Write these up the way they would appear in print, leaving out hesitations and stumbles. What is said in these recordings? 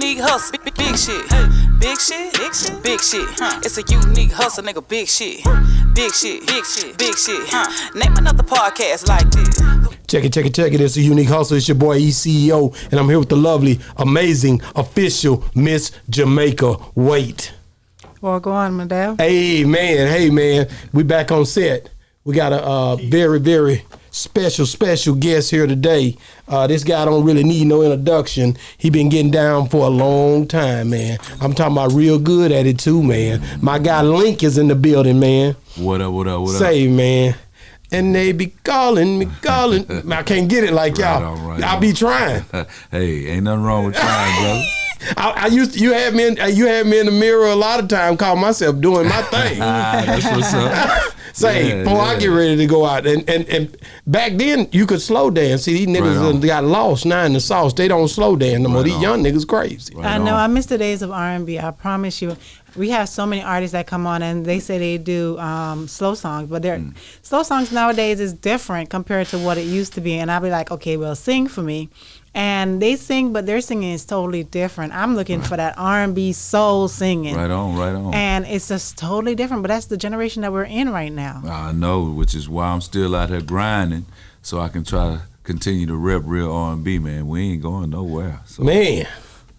unique hustle, big shit. Big shit, big shit, big shit. It's a unique hustle, nigga, big shit. Big shit, big shit, big shit. Name another podcast like this. Check it. It's a unique hustle. It's your boy ECEO, and I'm here with the lovely, amazing, official Miss Jamaica Wait. Well, go on, Madame. Hey man, we back on set. We got a very, very special guest here today. This guy don't really need no introduction. He been getting down for a long time, man. I'm talking about real good at it too, man. My guy Link is in the building, man. What up? Say, man. And they be calling me. I can't get it like y'all. Right I be trying. Hey, ain't nothing wrong with trying, brother. I used to, you had me in the mirror a lot of time, call myself doing my thing. That's what's up. Say, before I get ready to go out. And back then, you could slow dance. See, these niggas got lost now in the sauce. They don't slow dance no more. These young niggas crazy. I know. I miss the days of R&B. I promise you. We have so many artists that come on and they say they do slow songs, but slow songs nowadays is different compared to what it used to be. And I'll be like, okay, well, sing for me. And they sing, but their singing is totally different. I'm looking for that R&B soul singing. Right on. And it's just totally different, but that's the generation that we're in right now. I know, which is why I'm still out here grinding, so I can try to continue to rep real R&B, man. We ain't going nowhere. So. Man.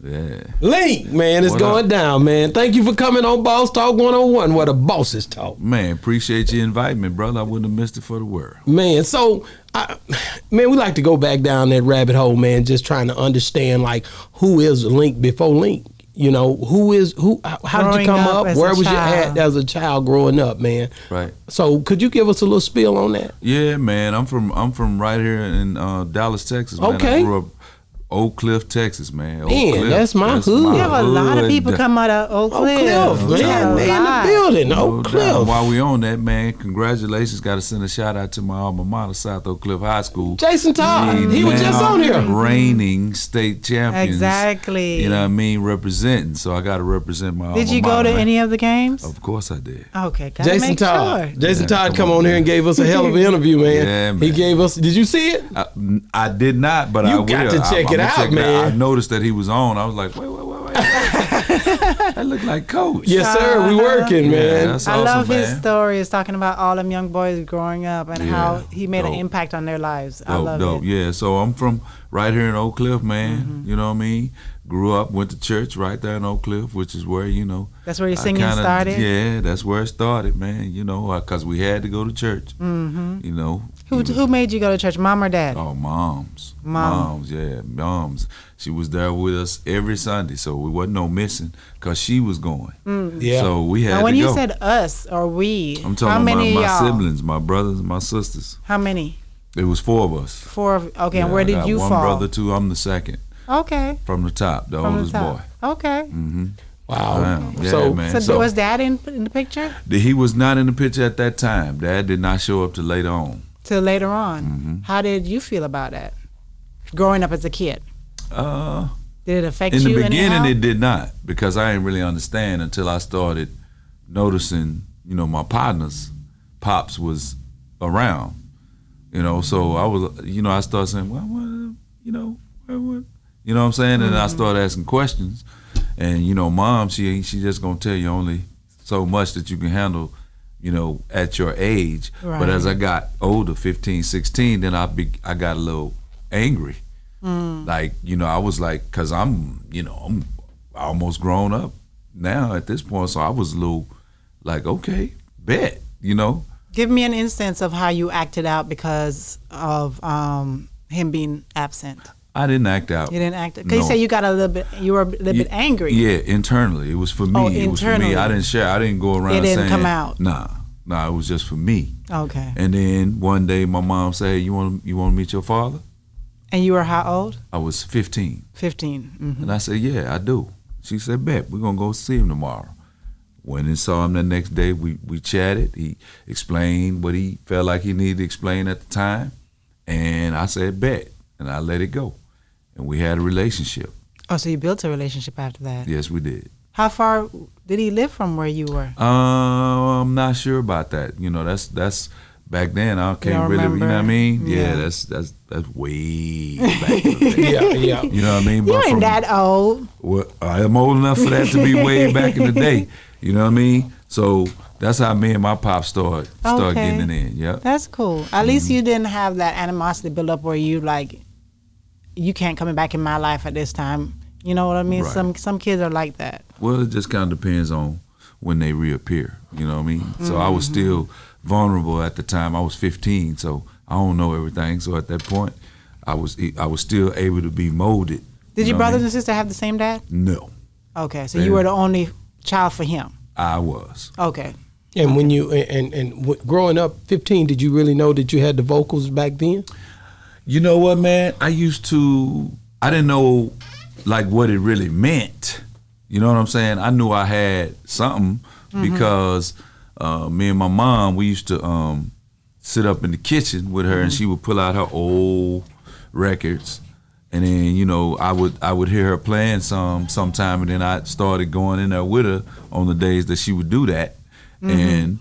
Yeah. Link, man, it's going down, man. Thank you for coming on Boss Talk 101, where the bosses talk. Man, appreciate you inviting me, brother. I wouldn't have missed it for the world. Man, so, we like to go back down that rabbit hole, man, just trying to understand, like, who is Link before Link? You know, how did you come up? Where was you at as a child growing up, man? Right. So, could you give us a little spiel on that? Yeah, man. I'm from right here in Dallas, Texas, man. Okay. I grew up Oak Cliff, Texas, man. That's my hood. We have a lot of people come out of Oak Cliff. Man, they in the building. Oak Cliff. While we on that, man, congratulations. Got to send a shout out to my alma mater, South Oak Cliff High School. Jason Todd, he was just on here. Reigning state champions. Exactly. You know what I mean? Representing. So I got to represent my alma mater. Did you go to any of the games? Of course I did. Okay, Jason Todd. Jason Todd come on here and gave us a hell of an interview, man. Yeah, man. He gave us, did you see it? I did not, but I will. You got to check it out, man. I noticed that he was on. I was like, wait. That looked like Coach. Yes, sir. We working, man. That's I awesome, love man. his stories, talking about all them young boys growing up and how he made an impact on their lives. I love it. Yeah, so I'm from right here in Oak Cliff, man. You know what I mean? Grew up, went to church right there in Oak Cliff, which is where, you know. That's where your singing started? Yeah, that's where it started, man. You know, because we had to go to church. You know. Who made you go to church, mom or dad? Oh, moms. Moms. She was there with us every Sunday, so we wasn't no missing because she was going. Yeah. So we had to go. Now, when you said us or we, I'm talking about my siblings, my brothers, and my sisters. How many? It was 4 of us. 4 of, okay, and where did you fall? One brother, 2, I'm the second. Okay. From the top, the oldest boy. Okay. Wow. Yeah, man. So was Dad in the picture? He was not in the picture at that time. Dad did not show up till later on. Till later on. How did you feel about that? Growing up as a kid? Did it affect you in the beginning? anyhow? It did not, because I didn't really understand until I started noticing, you know, my partners, pops was around, you know. So I was, you know, I started saying, well, what, you know, what, you know what I'm saying? And I started asking questions, and you know, mom, she just gonna tell you only so much that you can handle, you know, at your age. Right. But as I got older, 15, 16, then I got a little angry. Like, you know, I was like, cause I'm almost grown up now at this point, so I was a little like, okay, bet, you know. Give me an instance of how you acted out because of him being absent. I didn't act out. You didn't act out? Because you said you were a little bit angry. Yeah, internally. It was for me. Internally. It was for me. I didn't share. I didn't go around saying. It didn't come out. Nah, it was just for me. Okay. And then one day my mom said, hey, you want to meet your father? And you were how old? I was 15. 15. Mm-hmm. And I said, yeah, I do. She said, bet, we're going to go see him tomorrow. Went and saw him the next day. We chatted. He explained what he felt like he needed to explain at the time. And I said, bet. And I let it go. And we had a relationship. Oh, so you built a relationship after that? Yes, we did. How far did he live from where you were? I'm not sure about that. You know, that's back then I can't don't really, you know what I remember? mean? Yeah, Yeah. that's way back in the day. Yeah. You know what I mean? You But ain't that old. well, I am old enough for that to be way back in the day. You know what I mean? So that's how me and my pop started Okay. getting it in. Yep. That's cool. At least you didn't have that animosity build up where you like, you can't come back in my life at this time. You know what I mean? Right. Some kids are like that. Well, it just kind of depends on when they reappear. You know what I mean? So I was still vulnerable at the time. I was 15, so I don't know everything. So at that point, I was still able to be molded. Did your know what I brothers mean? and sisters have the same dad? No, Okay, so you were the only child for him. I was. Okay. And when you growing up 15, did you really know that you had the vocals back then? You know what, man? I didn't know like what it really meant. You know what I'm saying? I knew I had something because me and my mom, we used to sit up in the kitchen with her and she would pull out her old records. And then, you know, I would hear her playing sometime, and then I started going in there with her on the days that she would do that. And,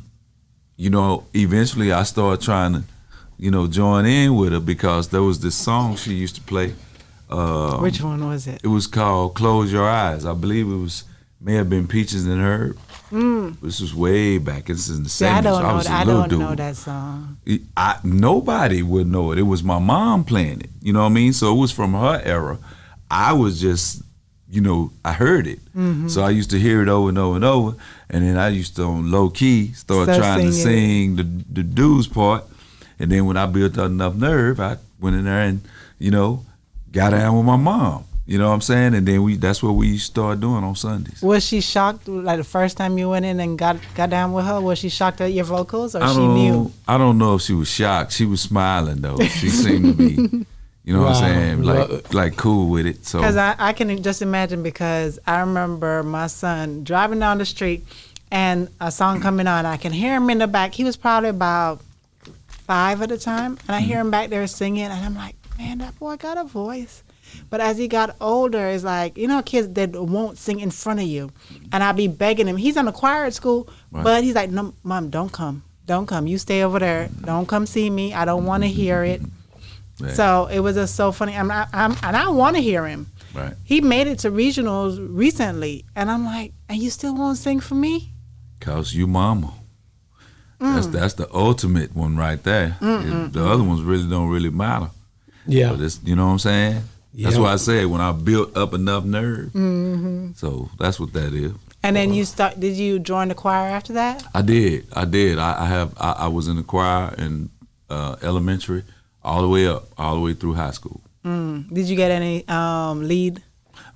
you know, eventually I started trying to, you know, join in with her because there was this song she used to play. Which one was it? It was called Close Your Eyes. I believe may have been Peaches and Herb. This was way back. This is in the 70s. See, I don't know. was a I little don't dude. know that song. Nobody would know it. It was my mom playing it. You know what I mean? So it was from her era. I was just, you know, I heard it. So I used to hear it over and over and over. And then I used to, on low key, start trying to sing the dude's part. And then when I built up enough nerve, I went in there and, you know, got down with my mom. You know what I'm saying? And then that's what we started doing on Sundays. Was she shocked like the first time you went in and got down with her? Was she shocked at your vocals or she knew? I don't know if she was shocked. She was smiling though. She seemed to be, you know what I'm saying, like cool with it. So Because I can just imagine, because I remember my son driving down the street and a song coming on. I can hear him in the back. He was probably about 5 at the time. And I hear him back there singing and I'm like, man, that boy got a voice. But as he got older, it's like, you know, kids that won't sing in front of you. And I'd be begging him. He's on the choir at school, but he's like, no, Mom, don't come. Don't come. You stay over there. Don't come see me. I don't want to hear it. Right. So it was just so funny. And I want to hear him. Right. He made it to regionals recently. And I'm like, and you still won't sing for me? Cause you mama. That's the ultimate one right there. The other ones don't really matter. Yeah. But you know what I'm saying? That's Yeah. why I said when I built up enough nerve. So that's what that is. And then did you join the choir after that? I did. I was in the choir in elementary all the way through high school. Did you get any lead?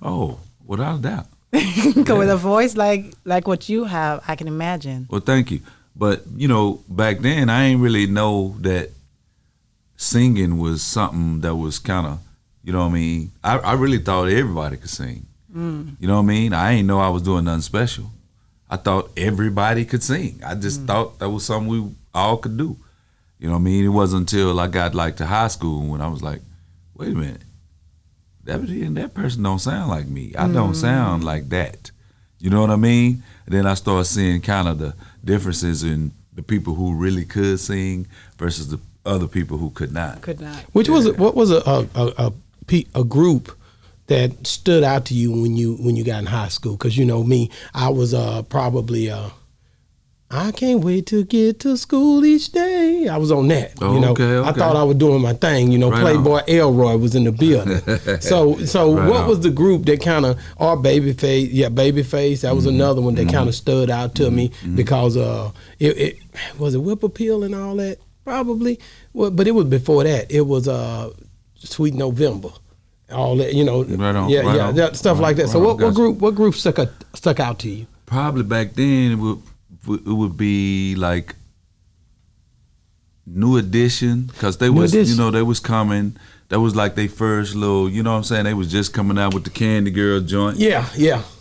Oh, without a doubt. With a voice like what you have, I can imagine. Well, thank you. But, you know, back then I ain't really know that singing was something that was kind of, you know what I mean? I really thought everybody could sing. You know what I mean? I ain't know I was doing nothing special. I thought everybody could sing. I just thought that was something we all could do. You know what I mean? It wasn't until I got like to high school when I was like, wait a minute. That person don't sound like me. I don't sound like that. You know what I mean? And then I started seeing kind of the differences in the people who really could sing versus the other people who could not. What was a group that stood out to you when you got in high school? Because you know me, I was probably I can't wait to get to school each day. I was on that. Oh, you know, okay. I thought I was doing my thing. You know, Right Playboy Elroy was in the building. So Right what on. was the group that kind of, or Babyface? Yeah, Babyface. That was another one that kind of stood out to me because it was Whip Appeal and all that probably. Well, but it was before that. It was Sweet November. All that, you know, Right on, yeah, right yeah, on. that stuff like that. So Right on, gotcha. what group stuck out to you? Probably back then it would be like New Edition, because they was Edition. you know, they was coming. That was like they first little, you know what I'm saying? They was just coming out with the Candy Girl joint. Yeah.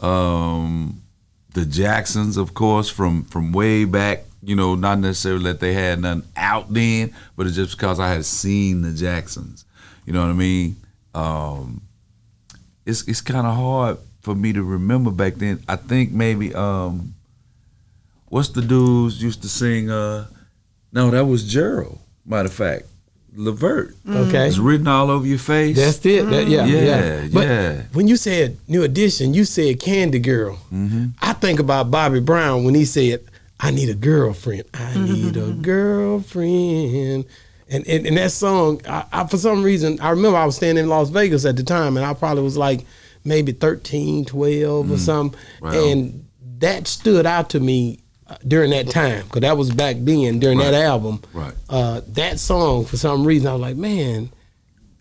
The Jacksons, of course, from way back. You know, not necessarily that they had nothing out then, but it's just because I had seen the Jacksons. You know what I mean? It's kind of hard for me to remember back then. I think maybe what's the dudes used to sing No, that was Gerald. Matter of fact, Levert. Okay. It's written all over your face. That's it. Yeah, But yeah. when you said New Edition, you said Candy Girl. I think about Bobby Brown when he said, I need a girlfriend. I need a girlfriend. And that song, I for some reason, I remember I was staying in Las Vegas at the time, and I probably was like maybe 13, 12 or something. Wow. And that stood out to me during that time, because that was back then, during that album. Right. That song, for some reason, I was like, man.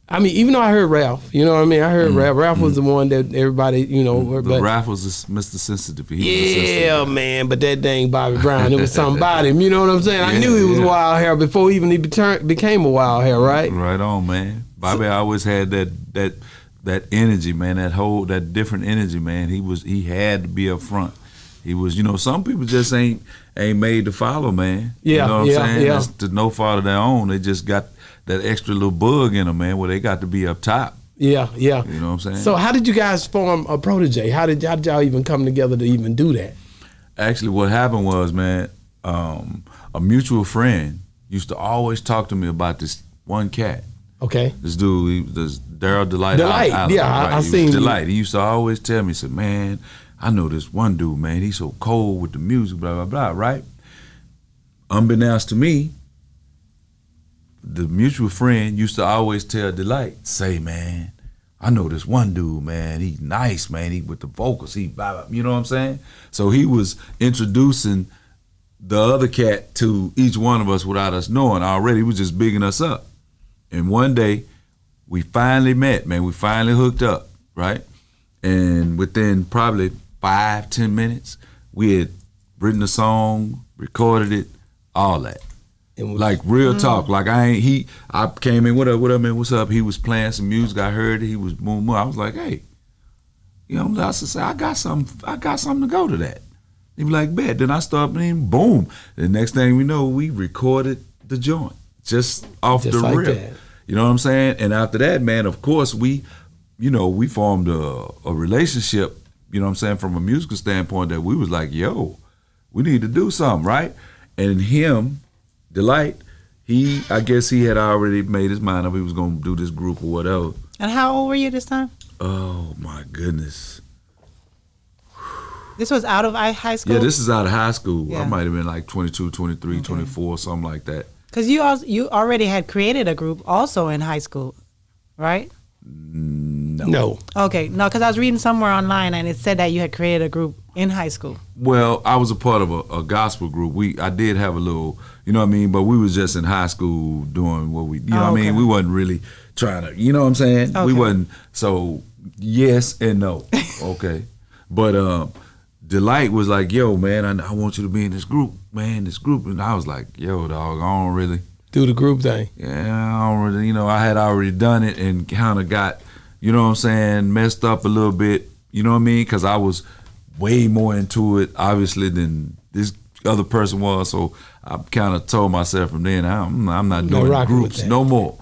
I mean, even though I heard Ralph, you know what I mean? I heard Ralph. Ralph was the one that everybody, you know. But Ralph was Mr. Sensitive. He was yeah, sensitive. man. But that dang Bobby Brown, it was something about him. You know what I'm saying? I knew he was wild hair before even he became a wild hair, right? Right on, man. Bobby always had that energy, man. That different energy, man. He had to be up front. He was, you know, some people just ain't made to follow, man. Yeah, you know what I'm saying? yeah. That's to no fault of their own. They just got that extra little bug in them, man, where they got to be up top. Yeah. You know what I'm saying? So how did you guys form a protege? How did y'all even come together to even do that? Actually, what happened was, man, a mutual friend used to always talk to me about this one cat. Okay. This dude, this Daryl Delight. Delight, Island, yeah, right? I He seen was you. Delight. He used to always tell me, he said, man, I know this one dude, man, he's so cold with the music, blah, blah, blah, right? Unbeknownst to me, the mutual friend used to always tell Delight, say, man, I know this one dude, man, he's nice, man, he with the vocals, he blah, blah, you know what I'm saying? So he was introducing the other cat to each one of us without us knowing already. He was just bigging us up. And one day, we finally met, man, we finally hooked up, right? And within probably 5-10 minutes, we had written a song, recorded it, all that. Like real talk. Like I came in, what up, man, what's up? He was playing some music, I heard it, he was boom. I was like, hey, you know, I said, I got something to go to that. He was like, bet. Then I started playing, boom. The next thing we know, we recorded the joint. Just off the like rip. that. You know what I'm saying? And after that, man, of course, we formed a relationship, you know what I'm saying, from a musical standpoint, that we was like, yo, we need to do something, right? And him, Delight, I guess he had already made his mind up he was going to do this group or whatever. And how old were you this time? Oh, my goodness. This was out of high school? Yeah, this is out of high school. Yeah. I might have been like 22, 23, 24, something like that. Because you already had created a group also in high school, right? No. Okay, no, because I was reading somewhere online and it said that you had created a group in high school. Well, I was a part of a gospel group. I did have a little, you know what I mean, but we was just in high school doing what we, you know what I mean? We wasn't really trying to, you know what I'm saying? Okay. We wasn't, so yes and no, okay. But Delight was like, yo, man, I want you to be in this group, man, this group. And I was like, yo, dog, I don't really. Do the group thing. Yeah, I don't really, you know, I had already done it and kind of got, you know what I'm saying, messed up a little bit, you know what I mean? Because I was way more into it, obviously, than this other person was. So I kind of told myself from then, I'm not doing groups no more.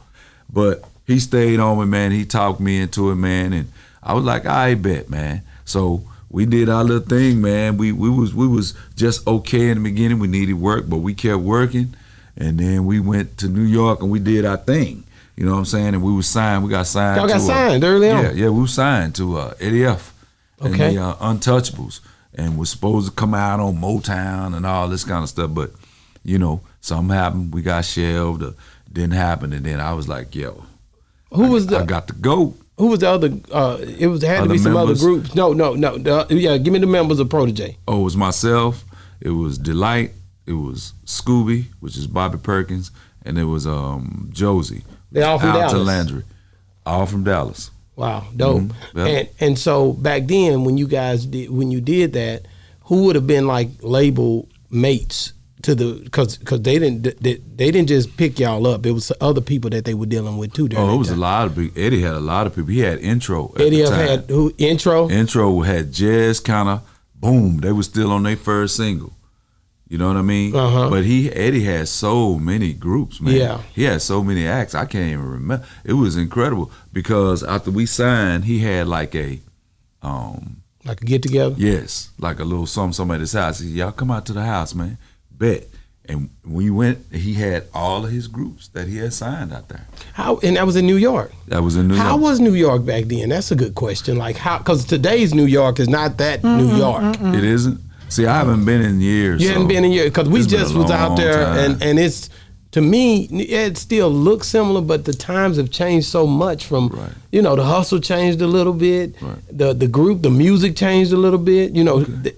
But he stayed on me, man. He talked me into it, man. And I was like, I bet, man. So we did our little thing, man. We was just okay in the beginning. We needed work, but we kept working. And then we went to New York and we did our thing. You know what I'm saying? And we was signed. We got signed. Y'all got signed early on? Yeah, we were signed to Eddie F. and Okay. the Untouchables, and was supposed to come out on Motown and all this kind of stuff. But, you know, something happened. We got shelved. Didn't happen. And then I was like, yo, I got to go. Who was the other? There had to be some members? other groups. No. Yeah, give me the members of Protege. Oh, it was myself. It was Delight. It was Scooby, which is Bobby Perkins, and it was Josie. They all from Dallas. To Landry, all from Dallas. Wow, dope. Mm-hmm. Yep. And so back then, when you did that, who would have been like label mates to the because they didn't just pick y'all up. It was other people that they were dealing with too. Oh, it was a lot of people. Eddie had a lot of people. He had Intro. At Eddie the time. had who? Intro. Intro had just kind of boom. They were still on their first single. You know what I mean? Uh-huh. But Eddie had so many groups, man. Yeah. He had so many acts. I can't even remember. It was incredible because after we signed, he had like a Like a get together. yes, like a little something at his house. He said, y'all come out to the house, man. Bet. And we went, he had all of his groups that he had signed out there. And that was in New York. That was in New York. How was New York back then? That's a good question. Like how? Because today's New York is not that New York. It isn't? See, I haven't been in years. You hadn't been in years because we just was out there, and it's, to me, it still looks similar, but the times have changed so much. From the hustle changed a little bit, the group, the music changed a little bit.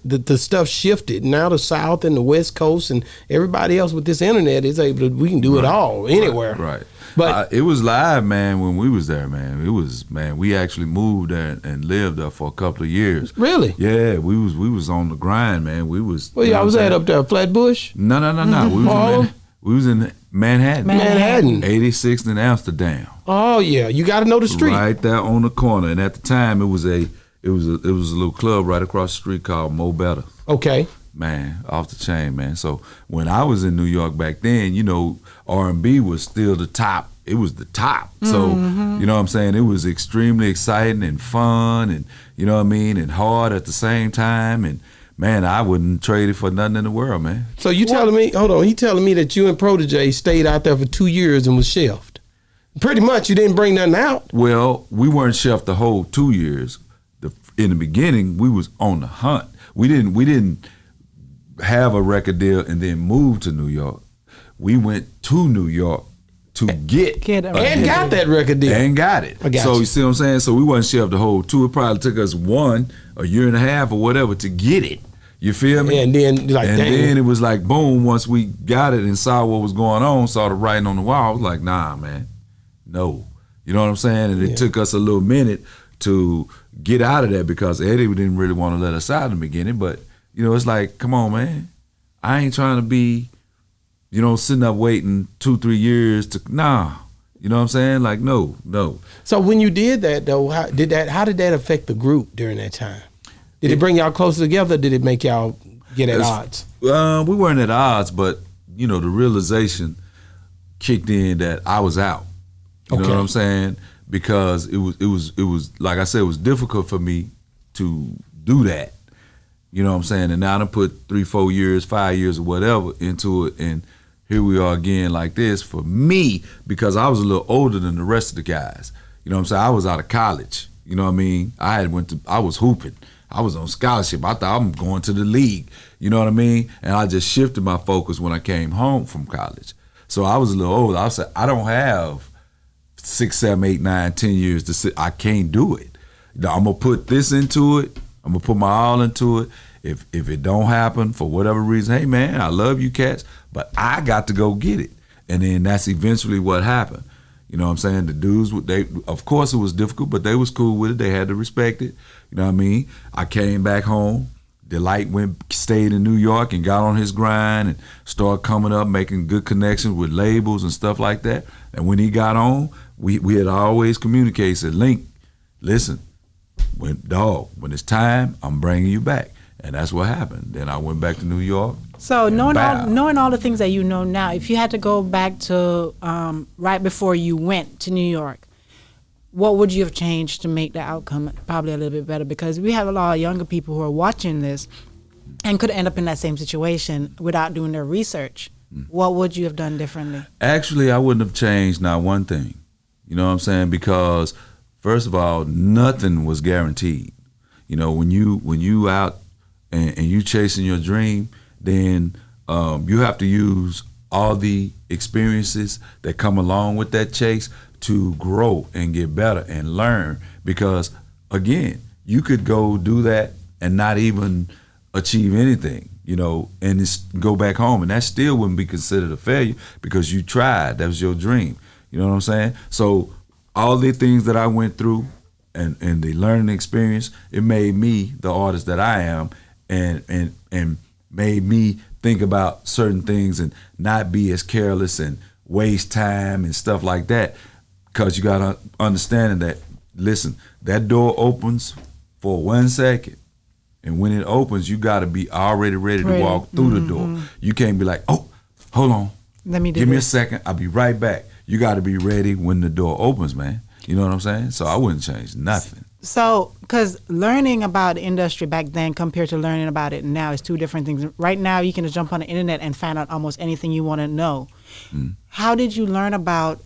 The stuff shifted. Now the South and the West Coast and everybody else with this internet is able to. We can do it all anywhere. Right. But it was live, man, when we was there, man. It was, man, we actually moved there and lived there for a couple of years. Really? Yeah, we was on the grind, man. We was. Well, I was at up there, Flatbush. No. We was in Manhattan. 86th and Amsterdam. Oh yeah, you got to know the street. Right there on the corner, and at the time it was a little club right across the street called Mo Better. Okay. Man, off the chain, man. So when I was in New York back then, R&B was still the top. It was the top. So, you know what I'm saying? It was extremely exciting and fun and, you know what I mean, and hard at the same time. And, man, I wouldn't trade it for nothing in the world, man. So you telling me, hold on, he telling me that you and Protege stayed out there for 2 years and was shelved. Pretty much you didn't bring nothing out. Well, we weren't shelved the whole 2 years. In the beginning, we was on the hunt. We didn't have a record deal and then move to New York. We went to New York to get and got that record deal. And got it. So you see what I'm saying? So we wasn't shelved the whole 2. It probably took us a year and a half or whatever to get it. You feel me? And then then it was like boom, once we got it and saw what was going on, saw the writing on the wall, I was like, nah, man. No. You know what I'm saying? And it took us a little minute to get out of that because Eddie didn't really want to let us out in the beginning, but it's like, come on, man. I ain't trying to be, sitting up waiting 2-3 years to, nah. You know what I'm saying? Like, no. So when you did that, though, how did that affect the group during that time? Did it bring y'all closer together? Or did it make y'all get at odds? We weren't at odds, but, the realization kicked in that I was out. You know what I'm saying? Because it was like I said, it was difficult for me to do that. You know what I'm saying? And now I done put 3-4 years, 5 years or whatever into it, and here we are again like this for me because I was a little older than the rest of the guys. You know what I'm saying? I was out of college. You know what I mean? I was hooping. I was on scholarship. I thought I'm going to the league. You know what I mean? And I just shifted my focus when I came home from college. So I was a little older. I said, I don't have 6, 7, 8, 9, 10 years to sit. I can't do it. I'm gonna put this into it. I'm gonna put my all into it. If it don't happen for whatever reason, hey man, I love you cats, but I got to go get it. And then that's eventually what happened. You know what I'm saying? The dudes, of course it was difficult, but they was cool with it. They had to respect it. You know what I mean? I came back home. Delight stayed in New York and got on his grind and started coming up, making good connections with labels and stuff like that. And when he got on, we had always communicated, said, Link, listen, when it's time, I'm bringing you back. And that's what happened. Then I went back to New York. So knowing all the things that you know now, if you had to go back to right before you went to New York, what would you have changed to make the outcome probably a little bit better? Because we have a lot of younger people who are watching this and could end up in that same situation without doing their research. What would you have done differently? Actually, I wouldn't have changed not one thing. You know what I'm saying? Because first of all, nothing was guaranteed. When you out and you chasing your dream, then you have to use all the experiences that come along with that chase to grow and get better and learn. Because again, you could go do that and not even achieve anything, and just go back home, and that still wouldn't be considered a failure because you tried. That was your dream. You know what I'm saying? So all the things that I went through and the learning experience, it made me the artist that I am, and made me think about certain things and not be as careless and waste time and stuff like that. Because you got to understand that, listen, that door opens for 1 second. And when it opens, you got to be already ready to walk through the door. You can't be like, oh, hold on. Give me a second. I'll be right back. You got to be ready when the door opens, man. You know what I'm saying? So I wouldn't change nothing. So, because learning about the industry back then compared to learning about it now is two different things. Right now, you can just jump on the internet and find out almost anything you want to know. How did you learn about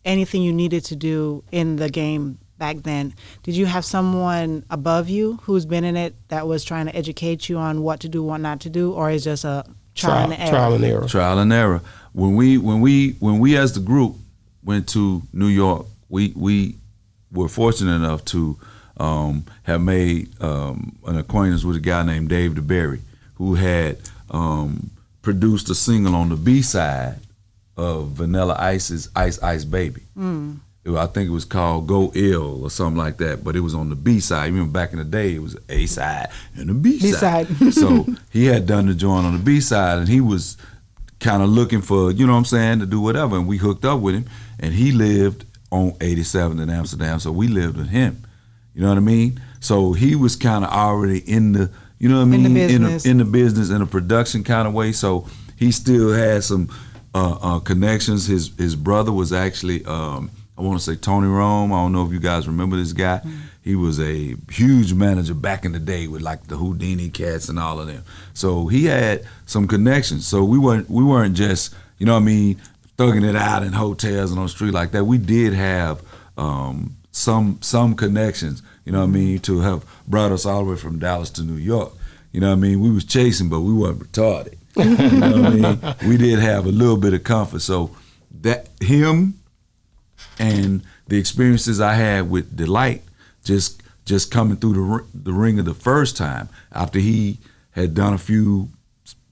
anything you needed to do in the game back then? Did you have someone above you who's been in it that was trying to educate you on what to do, what not to do, or is just a trial and error? Trial and error. When we as the group went to New York, we were fortunate enough to have made an acquaintance with a guy named Dave DeBerry, who had produced a single on the B-side of Vanilla Ice's Ice Ice Baby. I think it was called Go Ill or something like that, but it was on the B-side. You remember back in the day, it was A-side and the B-side. So he had done the joint on the B-side, and he was kind of looking for, you know what I'm saying, to do whatever, and we hooked up with him, and he lived on 87th in Amsterdam, so we lived with him. You know what I mean? So he was kind of already in the, you know what I mean, in the business, in a production kind of way. So he still had some connections. His brother was actually, I want to say Tony Rome. I don't know if you guys remember this guy. He was a huge manager back in the day with like the Houdini Cats and all of them. So he had some connections. So we weren't just, you know what I mean, thugging it out in hotels and on the street like that. We did have some connections, you know what I mean, to have brought us all the way from Dallas to New York. You know what I mean? We was chasing, but we weren't retarded. You know what I mean? We did have a little bit of comfort. So that him and the experiences I had with Delight just coming through the ringer the first time after he had done a few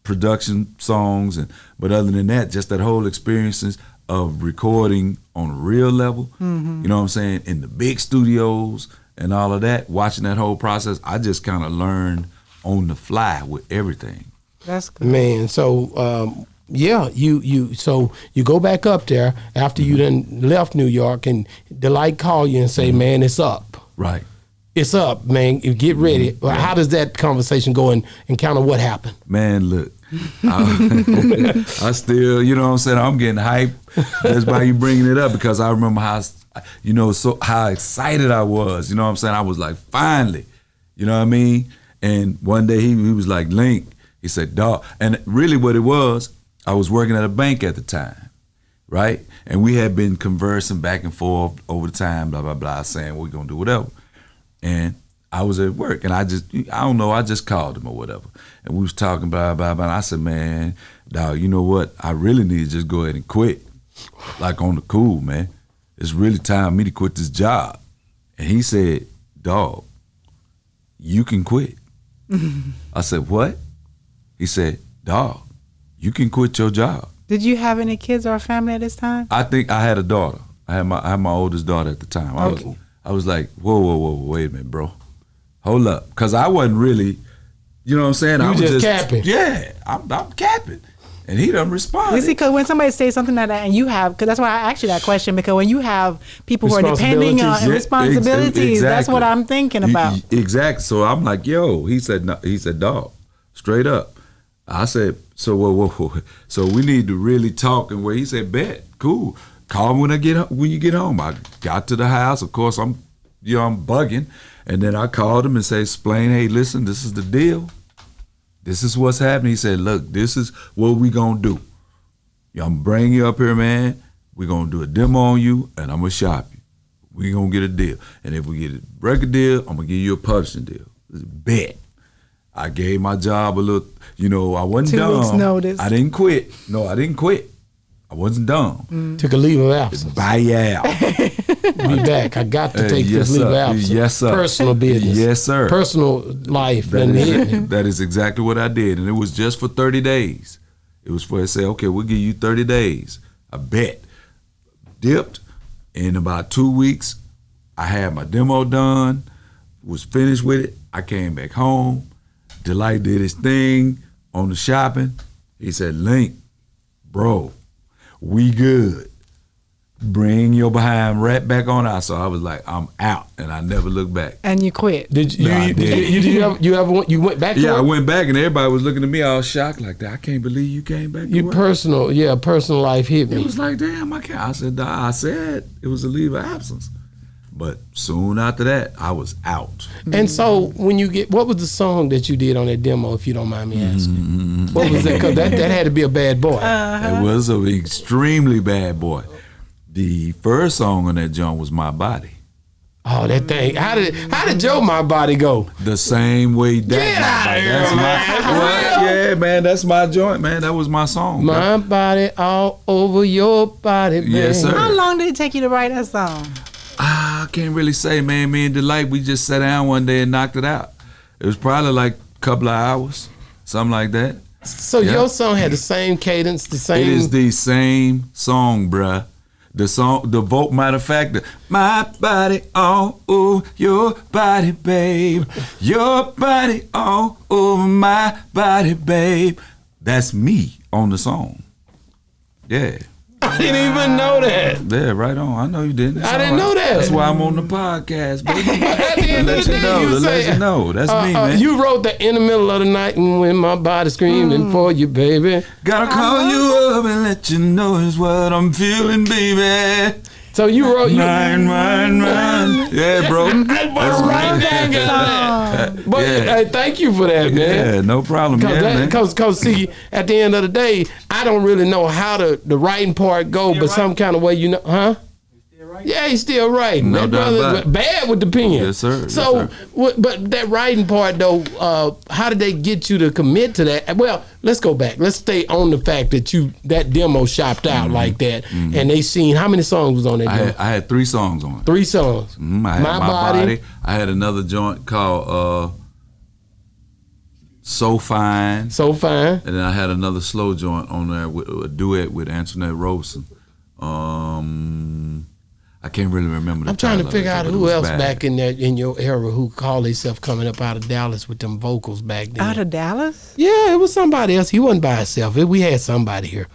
production songs, but other than that, just that whole experiences of recording on a real level, you know what I'm saying, in the big studios and all of that, watching that whole process, I just kind of learned on the fly with everything. That's good. Man, so you go back up there after you done left New York, and Delight call you and say, man, it's up. Right. It's up, man. Get ready. Well, how does that conversation go, and kind of what happened? Man, look, I still, you know what I'm saying, I'm getting hyped just by you bringing it up, because I remember how excited I was. You know what I'm saying? I was like, finally, you know what I mean? And one day he was like, Link, he said, dog. And really what it was, I was working at a bank at the time, right? And we had been conversing back and forth over the time, blah, blah, blah, saying we're going to do whatever. And I was at work, and I just called him or whatever. And we was talking, blah, blah, blah. And I said, man, dog, you know what? I really need to just go ahead and quit. Like on the cool, man. It's really time for me to quit this job. And he said, dog, you can quit. I said, what? He said, dog, you can quit your job. Did you have any kids or a family at this time? I think I had a daughter. I had my oldest daughter at the time. I was like, whoa, wait a minute, bro. Hold up. Because I wasn't really, you know what I'm saying? You I was just capping. Yeah, I'm capping. And he done responded. You see, because when somebody says something like that, and you have, because that's why I asked you that question, because when you have people who are depending on responsibilities, that's what I'm thinking about. Exactly. So I'm like, yo, he said, dog, straight up. I said, so whoa. So we need to really talk. And where he said, bet, cool. Call me when you get home. I got to the house. Of course, I'm bugging. And then I called him and said, explain, hey, listen, this is the deal. This is what's happening. He said, look, this is what we going to do. I'm going to bring you up here, man. We're going to do a demo on you, and I'm going to shop you. We're going to get a deal. And if we get a record deal, I'm going to give you a publishing deal. Bet. I gave my job a little, I wasn't dumb. 2 weeks notice. I didn't quit. No, I didn't quit. I wasn't dumb. Took a leave of absence. Bye out. Be back. I got to take this leave of absence. Yes, sir. Personal business. Yes, sir. Personal life. That is exactly what I did. And it was just for 30 days. It was for, I say, okay, we'll give you 30 days. I bet. Dipped. In about 2 weeks, I had my demo done, was finished with it. I came back home. Delight did his thing on the shopping. He said, Link, bro, we good. Bring your behind right back on out. So I was like, I'm out, and I never looked back. And you quit. Did you? You went back? Yeah, to I went back, and everybody was looking at me all shocked, like that. I can't believe you came back. To work. Personal life hit me. It was like, damn, I can't. I said it was a leave of absence. But soon after that, I was out. And so when you get, what was the song that you did on that demo, if you don't mind me asking? What was that? Because that had to be a bad boy. It was an extremely bad boy. The first song on that joint was My Body. Oh, that thing. How did your My Body go? The same way that. Get out of here, man. Yeah, man, that's my joint, man. That was my song. My body all over your body, man. Yes, sir. How long did it take you to write that song? I can't really say, man. Me and Delight, we just sat down one day and knocked it out. It was probably like a couple of hours, something like that. So your song had the same cadence, the same. It is the same song, bruh. The song, the vote, matter of fact, my body all over your body, babe. Your body all over my body, babe. That's me on the song. Yeah. I didn't even know that. Yeah, right on. I know you didn't. I didn't know that. That's why I'm on the podcast, baby. At the end To of the let you day, know, you to let say, you know. That's me, man. You wrote that in the middle of the night and when my body screaming for you, baby. Gotta call you up and let you know is what I'm feeling, baby. So you wrote Run. Yeah, bro. That's right. But Yeah. hey, thank you for that, man. Yeah, no problem. Yeah, man. Cause see, at the end of the day, I don't really know how the writing part go, but some kind of way, you know, huh? Yeah, he's still writing. No That doubt brother about it. bad with the pen. Yes, sir. Yes, So, sir. but that writing part though, how did they get you to commit to that? Well, let's go back. Let's stay on the fact that that demo shopped out like that, and they seen how many songs was on that demo? I had 3 songs on it. 3 songs. I had My Body. I had another joint called So Fine. So Fine. And then I had another slow joint on there with a duet with Antoinette Robeson. I can't really remember the I'm trying to title of figure it, out but it who was else bad. back in your era who called themselves coming up out of Dallas with them vocals back then. Out of Dallas? Yeah, it was somebody else. He wasn't by himself. We had somebody here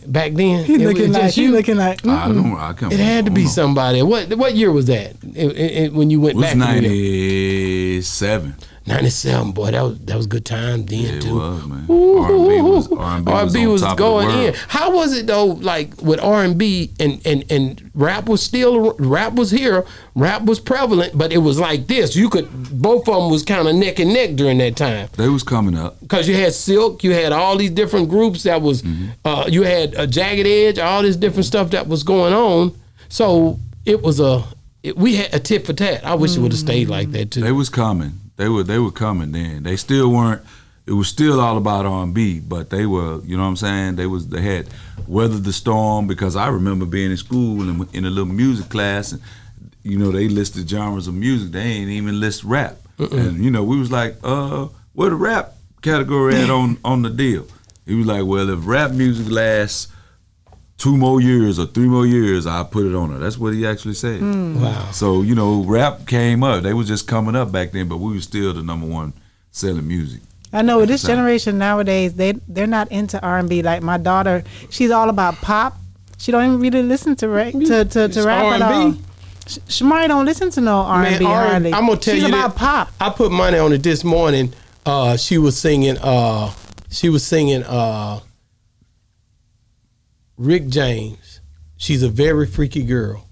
back then. He It was looking like just he you. looking like. I can't It had to be remember. somebody. What year was that? When you went It was back? in the- 97. 97, boy, that was good time then Yeah, it too. was, man. Ooh, R&B was on top of the going in. world. How was it though? Like with R&B and rap was here. Rap was prevalent, but it was like this. Both of them was kind of neck and neck during that time. They was coming up. Because you had Silk, you had all these different groups that was, you had a Jagged Edge, all this different stuff that was going on. So it was we had a tit for tat. I wish it would have stayed like that too. They was coming. They were coming then. They still weren't. It was still all about R&B, but they were. You know what I'm saying? They had Weathered the Storm, because I remember being in school and in a little music class, and they listed genres of music. They ain't even list rap, and we was like, where the rap category at on the deal? He was like, well, if rap music lasts 2 more years or 3 more years, I'll put it on her. That's what he actually said. Wow. So, rap came up. They was just coming up back then, but we were still the #1 selling music. I know with this generation nowadays, they're not into R&B. Like my daughter, she's all about pop. She don't even really listen to rap at all. Shamari don't listen to no R&B hardly. I'm gonna tell she's you about that, pop. I put money on it this morning. She was singing. Rick James. She's a very freaky girl.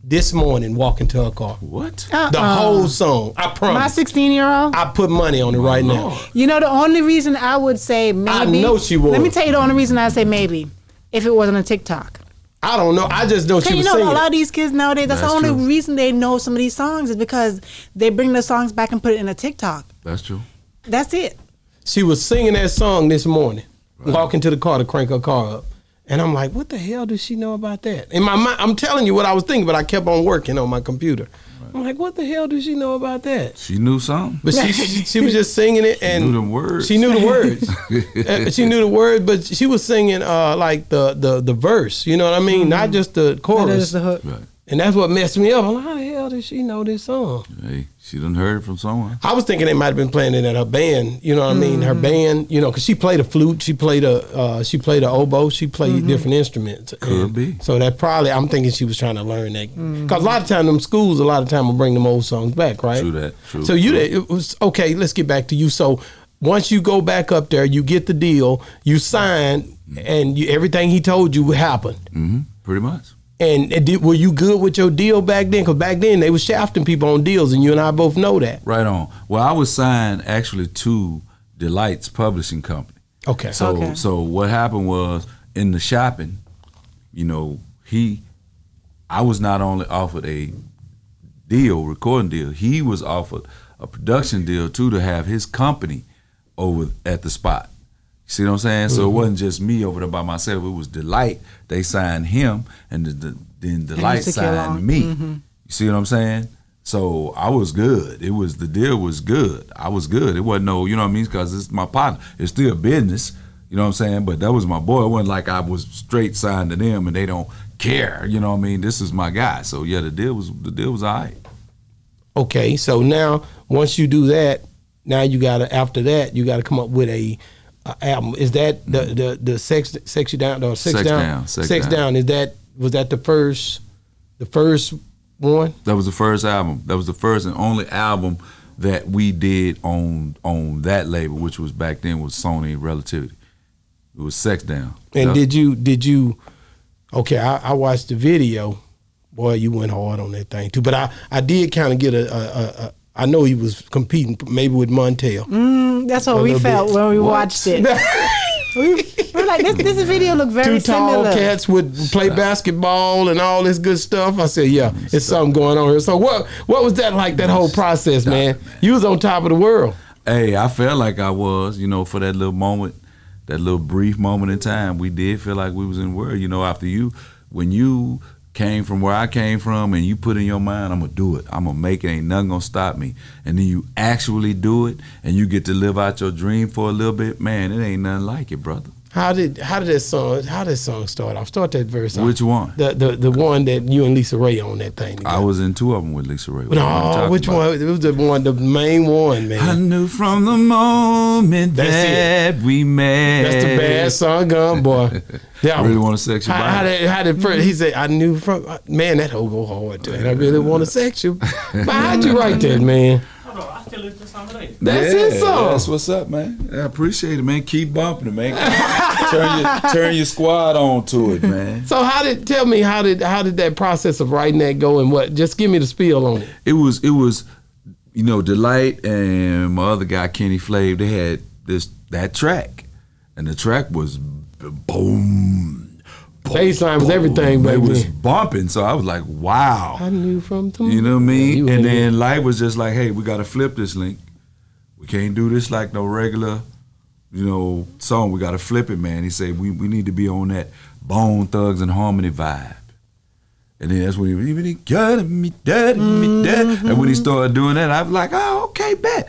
This morning, walking to her car. What? The whole song. I promise. My 16-year-old. I put money on it right now. You know, the only reason I would say maybe. I know she would. Let me tell you the only reason I say maybe, if it wasn't a TikTok. I don't know. I just know she was singing. A lot of these kids nowadays, that's the only true. reason they know some of these songs is because they bring the songs back and put it in a TikTok. That's true. That's it. She was singing that song this morning, walking to the car to crank her car up. And I'm like, what the hell does she know about that? In my mind, I'm telling you what I was thinking, but I kept on working on my computer. Right. I'm like, what the hell does she know about that? She knew something. But she was just singing it, and knew them words. She knew the words. She knew the words, but she was singing like the verse. You know what I mean? Not just the chorus. That is the hook. Right. And that's what messed me up. I'm like, how the hell does she know this song? Hey, she done heard it from someone. I was thinking they might have been playing it at her band. You know what I mean? Her band, because she played a flute, she played a oboe, she played different instruments. Could be. So that probably, I'm thinking she was trying to learn that. Because a lot of time them schools, will bring them old songs back, right? True that. True. So it was okay. Let's get back to you. So once you go back up there, you get the deal, you sign, and everything he told you happened. Pretty much. And were you good with your deal back then? Because back then they was shafting people on deals, and you and I both know that. Right on. Well, I was signed actually to Delight's publishing company. Okay. So what happened was in the shopping, you know, I was not only offered a recording deal, he was offered a production deal too, to have his company over at the spot. You see what I'm saying? So it wasn't just me over there by myself. It was Delight. They signed him, and then Delight signed me. You see what I'm saying? So I was good. The deal was good. I was good. It wasn't no, you know what I mean? Because it's my partner. It's still business. You know what I'm saying? But that was my boy. It wasn't like I was straight signed to them and they don't care. You know what I mean? This is my guy. So yeah, the deal was all right. Okay, so now once you do that, now you gotta come up with a album. Is that the sex you down or sex down? Sex down. Was that the first one? That was the first album. That was the first and only album that we did on that label, which was back then was Sony Relativity. It was Sex Down. And did you? Okay, I watched the video. Boy, you went hard on that thing too. But I did kind of get I know he was competing maybe with Montel. That's what we felt when we watched it. We're like, this video looked very similar. 2 tall cats would play basketball and all this good stuff. I said, yeah, it's something going on here. So what was that like, that whole process, man? You was on top of the world. Hey, I felt like I was, for that little moment, that little brief moment in time. We did feel like we was in the world. After when you came from where I came from and you put in your mind, I'm gonna do it, I'm gonna make it, ain't nothing gonna stop me, and then you actually do it and you get to live out your dream for a little bit, man, it ain't nothing like it, brother. How did that song start off? Start that verse off. Which one? The one that you and Lisa Ray on that thing together. I was in 2 of them with Lisa Ray. No, which one? It was the main one, man. I knew from the moment that we met. That's the bad song, gun boy. I really want to sex you. How did first? He said, "I knew from man that whole go hard to it. I really want to sex you." But how'd you write that, man? I still listen to some today. That's his song. That's what's up, man. I appreciate it, man. Keep bumping it, man. turn your squad on to it, man. So how did that process of writing that go, and what? Just give me the spiel on it. It was Delight and my other guy Kenny Flav. They had that track, and the track was boom. Baseline was everything, baby. It was bumping, so I was like, wow. I knew from tomorrow. You know what I mean? And then Light was just like, hey, we got to flip this link. We can't do this like no regular, song. We got to flip it, man. He said, we need to be on that Bone Thugs and Harmony vibe. And then that's when he got me, dad. And when he started doing that, I was like, oh, okay, bet.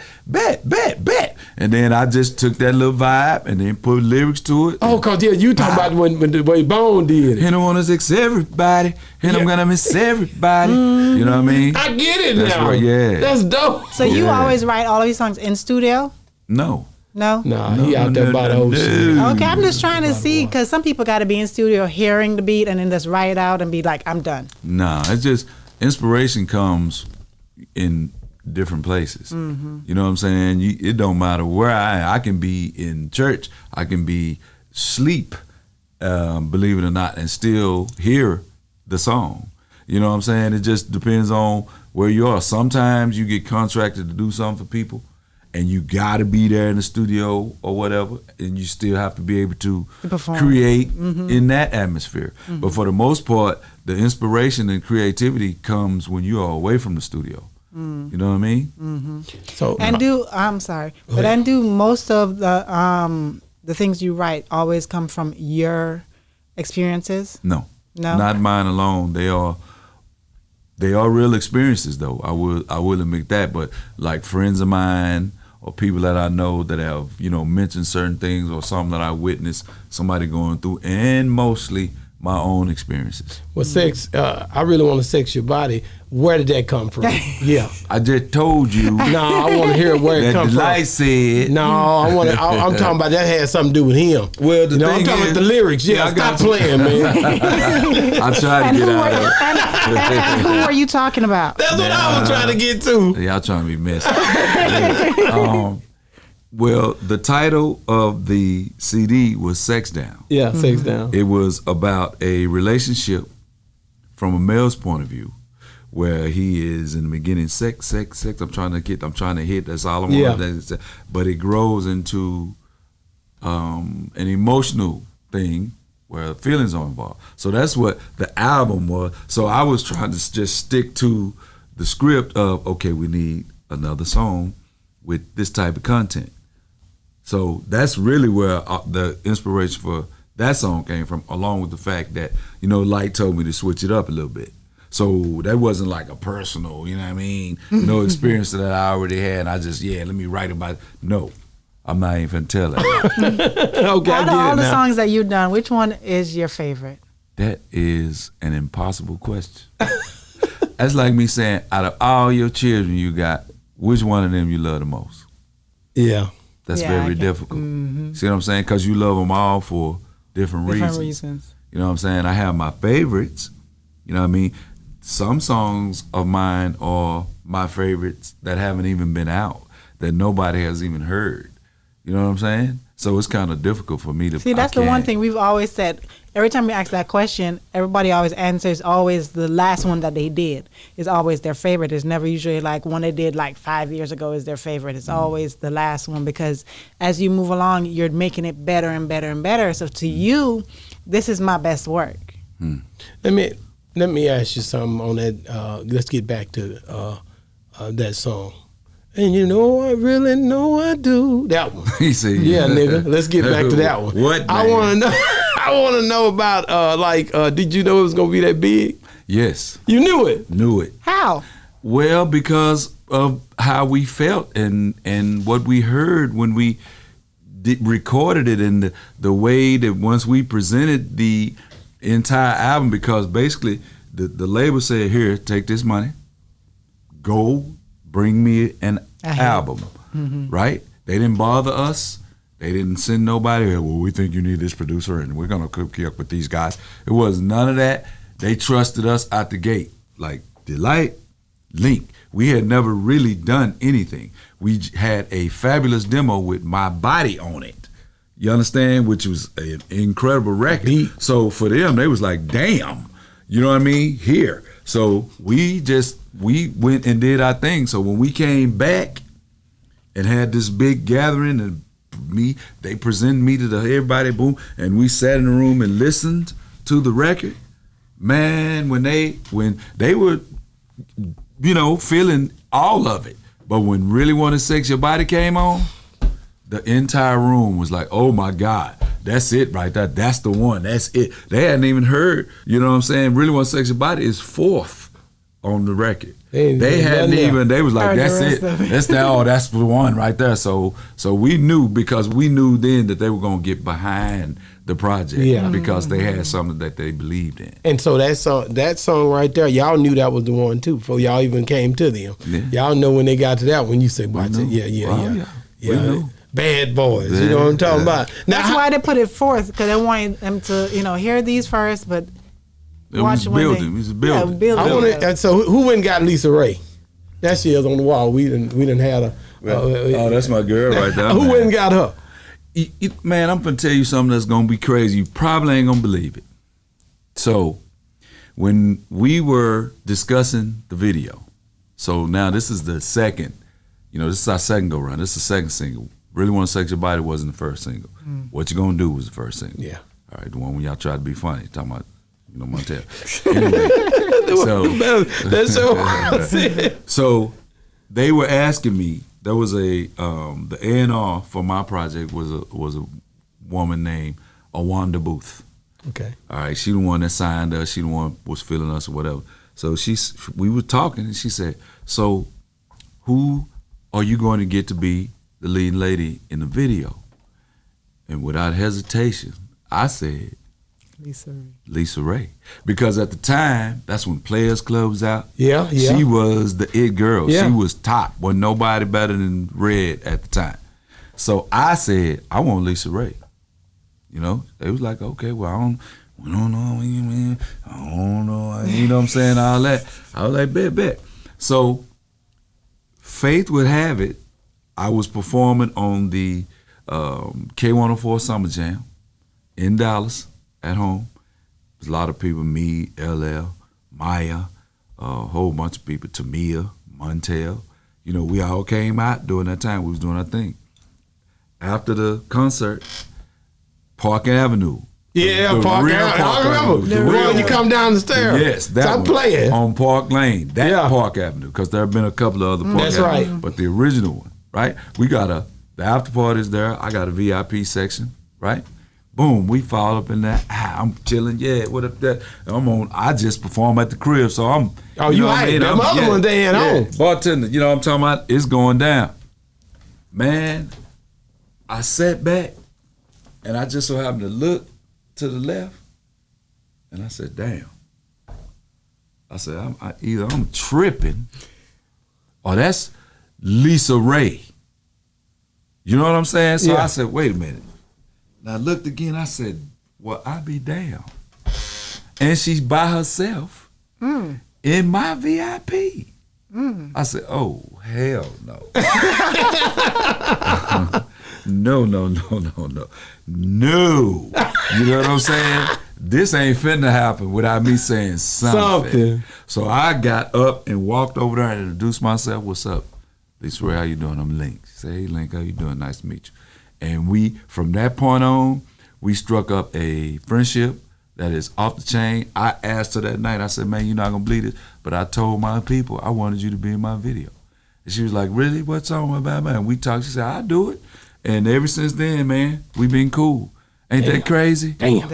And then I just took that little vibe and then put lyrics to it. Oh, cause you talking about when the way Bone did it. And I want to sex everybody, and I'm gonna miss everybody. You know what I mean? I get it that's now. Right, yeah. That's dope. So you always write all of these songs in studio? No. No? Nah, he out there by the whole shit. Okay, I'm just trying to see, because some people got to be in studio hearing the beat and then just write it out and be like, I'm done. Nah, it's just inspiration comes in different places. Mm-hmm. You know what I'm saying? It don't matter where I can be in church, I can be asleep, believe it or not, and still hear the song. You know what I'm saying? It just depends on where you are. Sometimes you get contracted to do something for people, and you gotta be there in the studio or whatever, and you still have to be able to create in that atmosphere. Mm-hmm. But for the most part, the inspiration and creativity comes when you are away from the studio. You know what I mean? Mm-hmm. So do most of the things you write always come from your experiences? No, not mine alone. They are real experiences, though. I will admit that. But like friends of mine or people that I know that have mentioned certain things or something that I witnessed somebody going through, and mostly my own experiences. Well, sex, I really want to sex your body. Where did that come from? Yeah. I just told you. No, I want to hear where it comes from. That said. No, I'm talking about that had something to do with him. Well, the thing I'm talking about the lyrics. Yeah, stop playing, man. I tried to get out of it. And who are you talking about? That's what I was trying to get to. Y'all trying to be messy. Well, the title of the CD was Sex Down. Yeah, Sex Down. It was about a relationship from a male's point of view, where he is in the beginning sex. I'm trying to hit. That's all I want. Yeah. But it grows into an emotional thing where feelings are involved. So that's what the album was. So I was trying to just stick to the script of, okay, we need another song with this type of content. So that's really where the inspiration for that song came from, along with the fact that, Light told me to switch it up a little bit. So that wasn't like a personal, experience that I already had. And I just, let me write about it. No, I'm not even finna tell that. Okay, Out of all the songs that you've done, which one is your favorite? That is an impossible question. That's like me saying, out of all your children you got, which one of them you love the most? Yeah. That's very difficult. Mm-hmm. See what I'm saying? Because you love them all for different reasons. You know what I'm saying? I have my favorites. You know what I mean? Some songs of mine are my favorites that haven't even been out, that nobody has even heard. You know what I'm saying? So it's kind of difficult for me to. See, that's the one thing we've always said. Every time we ask that question, everybody always answers always the last one that they did is always their favorite. It's never usually like one they did like 5 years ago is their favorite. It's always the last one, because as you move along, you're making it better and better and better. So to you, this is my best work. Let me ask you something on that. Let's get back to that song. And I really know I do. That one. He said, yeah, nigga. Let's get back to that one. What? I want to know. I want to know about did you know it was gonna be that big? Yes. You knew it. Knew it. How? Well, because of how we felt and what we heard when we recorded it, and the way that once we presented the entire album, because basically the label said, here, take this money, go bring me an album, right? They didn't bother us. They didn't send nobody, well, we think you need this producer and we're going to cook you up with these guys. It was none of that. They trusted us out the gate. Like Delight, Link. We had never really done anything. We had a fabulous demo with my body on it. You understand? Which was an incredible record. So for them, they was like, damn. You know what I mean? Here. So we went and did our thing. So when we came back and had this big gathering, and they presented me to everybody, boom, and we sat in the room and listened to the record. Man, when they were, feeling all of it, but when Really Wanna Sex Your Body came on, the entire room was like, oh my God, that's it right there. That's the one. That's it. They hadn't even heard, you know what I'm saying? Really Wanna Sex Your Body is fourth on the record. They hadn't even, they was like, that's it. That's the one right there. So we knew, because we knew then that they were going to get behind the project, because they had something that they believed in. And so that song right there, y'all knew that was the one too before y'all even came to them. Yeah. Y'all know when they got to that one, you say, watch it. Yeah. Bad Boys, you know what I'm talking about. Now, that's why they put it fourth, because they wanted them to, hear these first, but watch when building. It was building. Yeah, so who went and got Lisa Ray? That she is on the wall. We didn't have a. Oh, that's my girl right there. Who went and got her? Man, I'm gonna tell you something that's gonna be crazy. You probably ain't gonna believe it. So, when we were discussing the video, so now this is the second. This is our second go round. This is the second single. Really Wanna Sex Your Body wasn't the first single. What You Gonna Do was the first single. Yeah. All right, the one when y'all tried to be funny, talking about. Montel. Anyway, so they were asking me. There was the A&R for my project was a woman named Awanda Booth. Okay. All right, she the one that signed us. She the one was feeling us or whatever. So we were talking, and she said, "So, who are you going to get to be the lead lady in the video?" And without hesitation, I said, Lisa Ray. Because at the time, that's when Players Club was out. Yeah. She was the it girl. Yeah. She was top. Wasn't nobody better than Red at the time. So I said, I want Lisa Ray. They was like, okay, well, we don't know, man. I don't know. You know what I'm saying? All that. I was like, bet. So fate would have it, I was performing on the K104 Summer Jam in Dallas. At home, there's a lot of people, me, LL, Maya, a whole bunch of people, Tamia, Montel. You know, we all came out during that time. We was doing our thing. After the concert, Park Avenue. Yeah, The Park real Avenue. Park I remember. Avenue. The The real when you one. come down the stairs. Yes, that Stop one. playing. On Park Lane. That Yeah. Park Avenue, because there have been a couple of other Park That's Avenues. right. But the original one, right? We got the after party's there. I got a VIP section, right? Boom, we fall up in there. I'm chilling. Yeah, what up there? I just perform at the crib, so I'm. Oh, you know what I hype. mean? Them other ones they ain't on. Bartender, you know what I'm talking about? It's going down. Man, I sat back, and I just so happened to look to the left, and I said, damn. I said, either I'm tripping, or that's Lisa Ray. You know what I'm saying? So Yeah. I said, wait a minute. And I looked again, I said, well, I be damn. And she's by herself in my VIP. I said, oh, hell no. No. No. You know what I'm saying? This ain't finna happen without me saying something. So I got up and walked over there and introduced myself. What's up? Lisa Ray, how you doing? I'm Link. She said, hey, Link, how you doing? Nice to meet you. And we, from that point on, we struck up a friendship that is off the chain. I asked her that night, I said, man, you're not gonna believe it, but I told my people I wanted you to be in my video. And she was like, really? What song about, man? We talked, she said, I'll do it. And ever since then, man, we been cool. Ain't that crazy? Damn.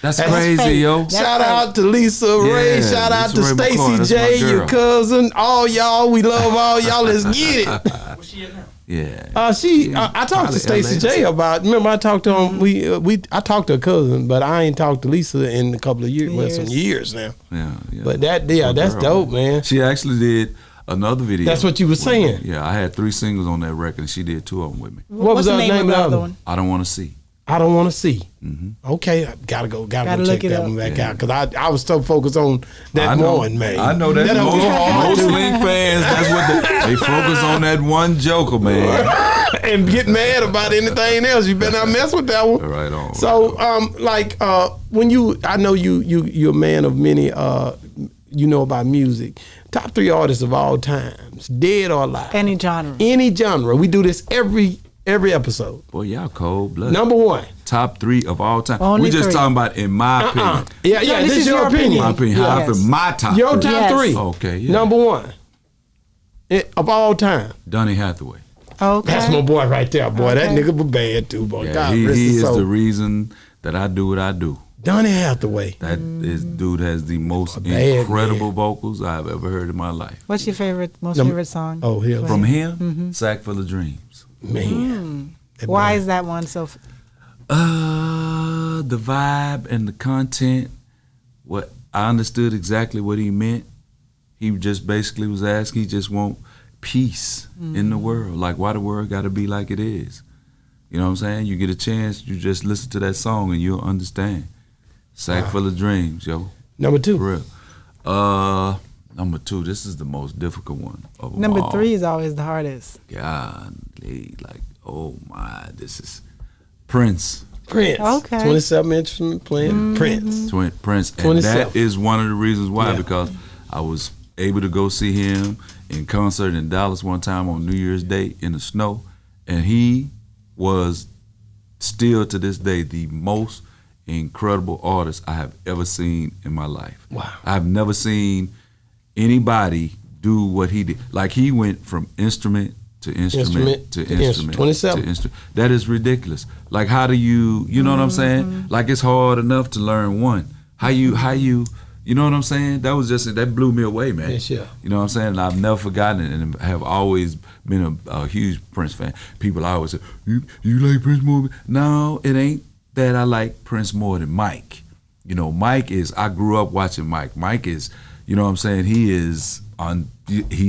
That's crazy, fake. yo. Shout out to Lisa Ray. Yeah, Shout out to Lisa Ray McCoy, Stacy that's J, my your girl. cousin. All y'all, we love all y'all. Let's get it. Where she at now? Yeah. I talked Probably to Stacy LA. J about. Remember, I talked to him. I talked to her cousin, but I ain't talked to Lisa in a couple of years. Well, some years now. Yeah. But that's My dope, girl, man. She actually did another video. That's what you was saying. Yeah, I had 3 singles on that record, and she did 2 of them with me. What was the the name of the other one? I Don't Want to See. I Don't Want to See. Mm-hmm. Okay, I gotta go Gotta check look it that up. one back out because I was so focused on that one, man. I know that was hard, most too. Link fans, that's what they focus on, that one joker, man. and get mad about anything else. You better not mess with that one. Right on. So, when I know you're a man of many. You know about music. Top 3 artists of all times, dead or alive. Any genre. Any genre. We do this every episode. Boy, y'all cold blood. Number 1. Top 3 of all time. Only We just 3. talking about in my opinion. Yeah, No, this is your opinion. My opinion. How I Yes. feel. My top Your 3. top Yes. 3. Okay, yeah. Number 1. Of all time. Donny Hathaway. Okay. That's my boy right there, boy. That Okay. nigga was bad too, boy. Yeah, God he rest his is soul. the reason that I do what I do. Donny Hathaway. That is dude has the most bad incredible vocals I've ever heard in my life. What's your most Number- favorite song? Oh, hell. Play. From him, Sack Full of Dreams. Man. That Why boy. is that one so? The vibe and the content. What I understood exactly what he meant. He just basically was asking. He just want peace in the world. Like, why the world got to be like it is? You know what I'm saying? You get a chance, you just listen to that song and you'll understand. Sack Full of Dreams, yo. Number 2? For real. Number 2. This is the most difficult one of them Number all. 3 is always the hardest. Golly, like, oh my, this is Prince. Prince. Okay. 27 instrument playing Prince. Prince, and 27. that is one of the reasons why. Yeah. Because I was able to go see him in concert in Dallas one time on New Year's Day in the snow, and he was still to this day the most incredible artist I have ever seen in my life. Wow. I've never seen anybody do what he did. Like, he went from instrument to instrument to instrument 27. to instrument. That is ridiculous. Like, how do you know what I'm saying? Like, it's hard enough to learn one. How you know what I'm saying? That blew me away, man. Yes, yeah. You know what I'm saying? And I've never forgotten it, and have always been a huge Prince fan. People always say, you like Prince more? No, it ain't that I like Prince more than Mike. You know, I grew up watching Mike. Mike is, you know what I'm saying? He's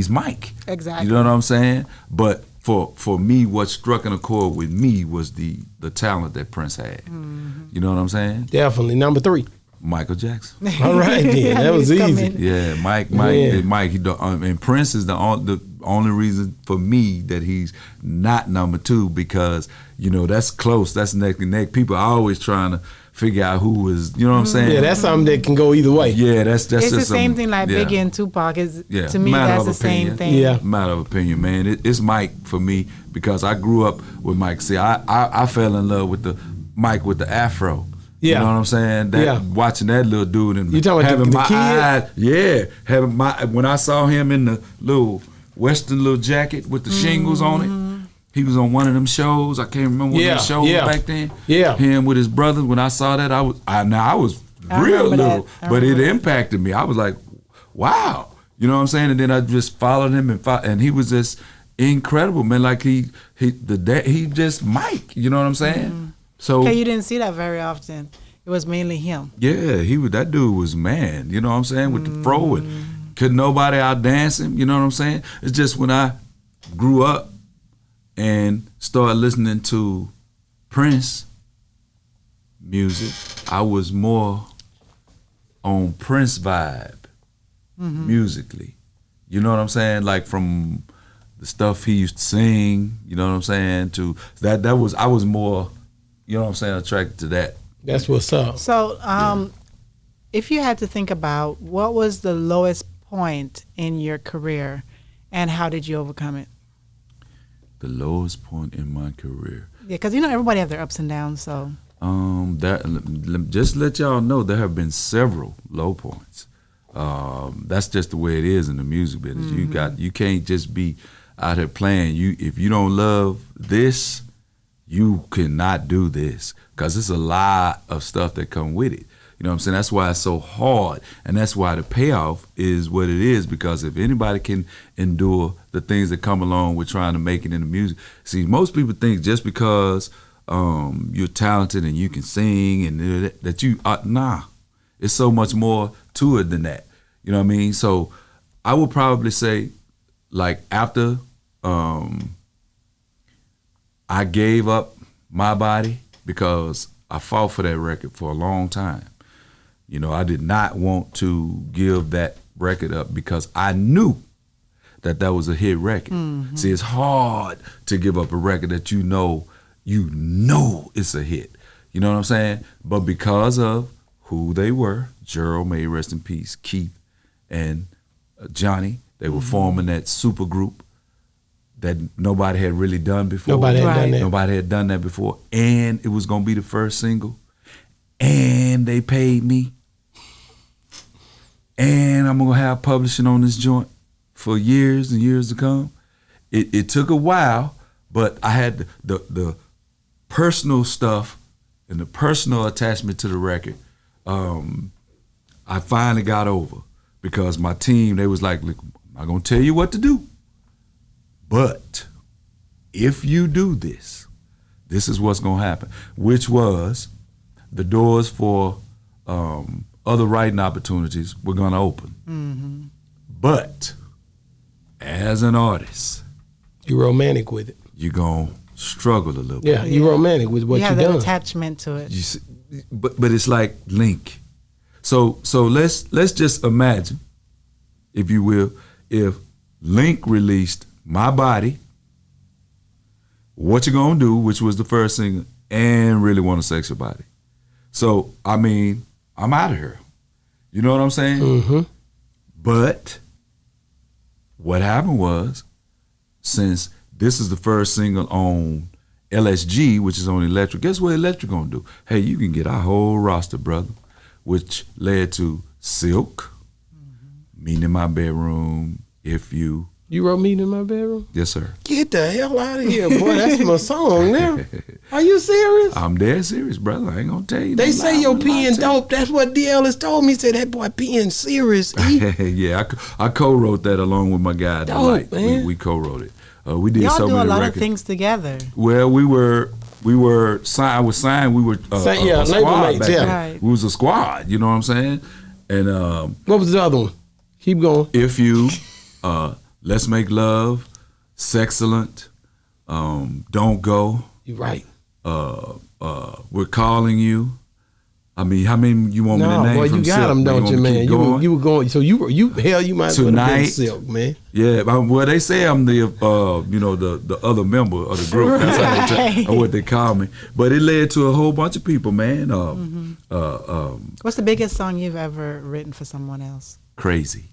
Mike. Exactly. You know what I'm saying? But for me, what struck an accord with me was the talent that Prince had. You know what I'm saying? Definitely. Number 3. Michael Jackson. All right, then. That was He's easy. coming. Yeah, Mike. And Prince is the only reason for me that he's not number 2, because, you know, that's close. That's neck and neck. People are always trying to figure out who was, you know what I'm saying? Yeah, that's something that can go either way. Yeah, that's It's just the same something- thing like yeah. Biggie and Tupac. Is Yeah. to me Matter that's of the same opinion. thing. Yeah. Matter of opinion, man. It's Mike for me because I grew up with Mike. See, I fell in love with the Mike with the afro. Yeah. You know what I'm saying? That, Yeah. Watching that little dude and You talking about having the my kid? eyes, yeah, having my when I saw him in the little Western little jacket with the shingles on it. He was on one of them shows. I can't remember what Yeah, them shows yeah. back then. Yeah. Him with his brothers. When I saw that, I was I real remember that. little, I but it remember that. impacted me. I was like, wow. You know what I'm saying? And then I just followed him and he was just incredible, man. Like he just Mike. You know what I'm saying? So Okay, you didn't see that very often. It was mainly him. yeah, that dude was man. You know what I'm saying? With the fro and couldn't nobody out dance him. You know what I'm saying? It's just when I grew up and started listening to Prince music, I was more on Prince vibe musically. You know what I'm saying? Like from the stuff he used to sing, you know what I'm saying, to that was I was more, you know what I'm saying, attracted to that. That's what's up. So, if you had to think about what was the lowest point in your career, and how did you overcome it? The lowest point in my career. Yeah, because everybody have their ups and downs. So Just let y'all know there have been several low points. That's just the way it is in the music business. You can't just be out here playing. If you don't love this, you cannot do this because it's a lot of stuff that come with it. You know what I'm saying? That's why it's so hard, and that's why the payoff is what it is, because if anybody can endure the things that come along with trying to make it in the music. See, most people think just because you're talented and you can sing and that you are, nah. It's so much more to it than that. You know what I mean? So I would probably say, like, after I gave up my body, because I fought for that record for a long time. You know, I did not want to give that record up because I knew that was a hit record. See, it's hard to give up a record that you know it's a hit. You know what I'm saying? But because of who they were, Gerald, may he rest in peace, Keith, and Johnny, they were forming that super group that nobody had really done before. Nobody had done that. Nobody had done that before. And it was going to be the first single. And they paid me. And I'm going to have publishing on this joint for years and years to come. It took a while, but I had the personal stuff and the personal attachment to the record. I finally got over because my team, they was like, look, I'm not going to tell you what to do. But if you do this, this is what's going to happen, which was the doors for other writing opportunities were going to open. But as an artist, You romantic with it. you're going to struggle a little Yeah, bit. you romantic with what you you have that done. attachment to it. You see, but it's like Link. So let's just imagine, if you will, if Link released My Body, What You Gonna Do, which was the first single, and Really Wanna Sex Your Body. So, I mean, I'm out of here. You know what I'm saying? Mm-hmm. But what happened was, since this is the first single on LSG, which is on Electric, guess what Electric gonna do? Hey, you can get our whole roster, brother, which led to Silk, Meeting in My Bedroom, If You. You wrote me in my bedroom? Yes, sir. Get the hell out of here, boy. That's my song now. Are you serious? I'm dead serious, brother. I ain't gonna tell you. They no say lie. your I'm gonna lie pen to you. dope. That's what DL has told me. He said that boy pen serious. Yeah, I co-wrote that along with my guy. Dope, Delight. man. We co-wrote it. We did Y'all so do many a lot records. of things together. Well, we were signed. I was signed. We were a label squad mates, back yeah. then. Right. We was a squad. You know what I'm saying? And What was the other one? Keep going. If You, Let's Make Love, Sexcellent, Don't Go, You right. We're Calling You, I mean, how many you want me to name boy, from you got Silk? them, don't you, man? You were going. So you hell, you might as well have been Silk, man. Yeah, well, they say I'm the the other member of the group. That's how what they call me. But it led to a whole bunch of people, man. What's the biggest song you've ever written for someone else? Crazy.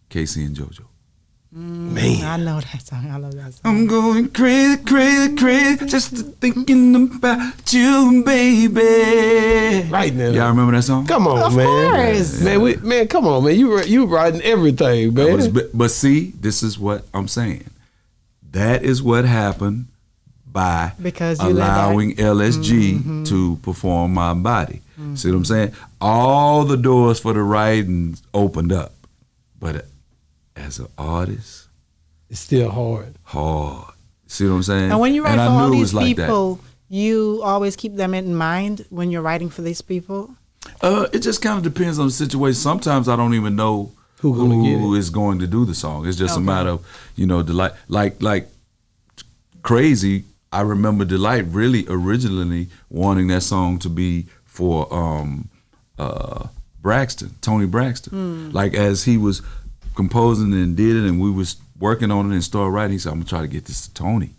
Casey and JoJo. Man, I know that song. I love that song. I'm going crazy, crazy, crazy, just thinking about you, baby. right now. Y'all remember that song? Come on, Of man. course. Man, come on, man. You writing everything, man. But see, this is what I'm saying. That is what happened by Because you allowing LSG to perform my body. See what I'm saying? All the doors for the writing opened up. But as an artist, It's still hard. hard. See what I'm saying? And when you write for I all knew it these was like that. people, you always keep them in mind when you're writing for these people? It just kind of depends on the situation. Sometimes I don't even know Who gonna get it? is going to do the song. It's just a Okay. matter of, Delight. Like Crazy, I remember Delight really originally wanting that song to be for Braxton, Tony Braxton. Like as he was composing and did it and we was working on it and started writing, he said, I'm gonna try to get this to Tony.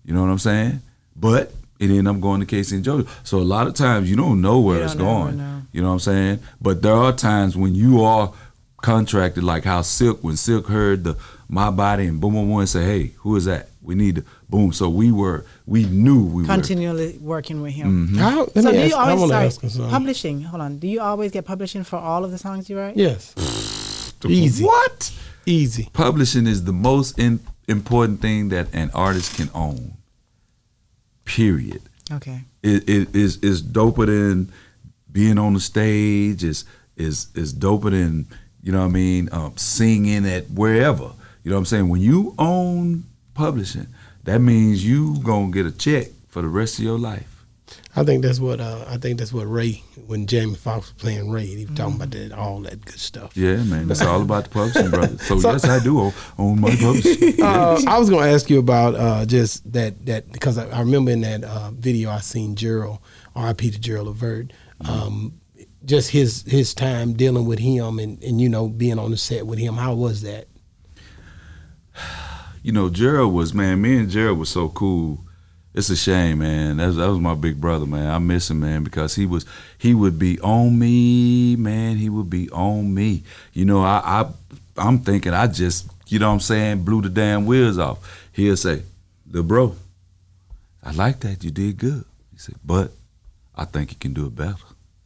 You know what I'm saying? But it ended up going to Casey and JoJo. So a lot of times you don't know where You it's don't ever going. know. You know what I'm saying? But there are times when you are contracted, like how when Silk heard the My Body and boom, boom, boom, and say, hey, who is that? We need to boom. So we knew we Continually working with him. Let So me do ask, you I always want to sorry, ask him something. publishing? Hold on. Do you always get publishing for all of the songs you write? Yes. Easy. What? Easy. Publishing is the most important thing that an artist can own. Period. Okay. It is doper than being on the stage. Is doper than singing at wherever. You know what I'm saying? When you own publishing, that means you gonna get a check for the rest of your life. I think that's what Ray, when Jamie Foxx was playing Ray, he was talking about that, all that good stuff. Yeah, man, that's all about the publishing, brother. So yes, I do own my publishing. I was going to ask you about just that because I remember in that video I seen Gerald, R.I.P. to Gerald Levert, just his time dealing with him and being on the set with him. How was that? Gerald was, man, me and Gerald was so cool. It's a shame, man. That was my big brother, man. I miss him, man, because he would be on me, man. He would be on me. I'm thinking I just, blew the damn wheels off. He'll say, "Little bro, I like that. You did good." He said, "But I think you can do it better."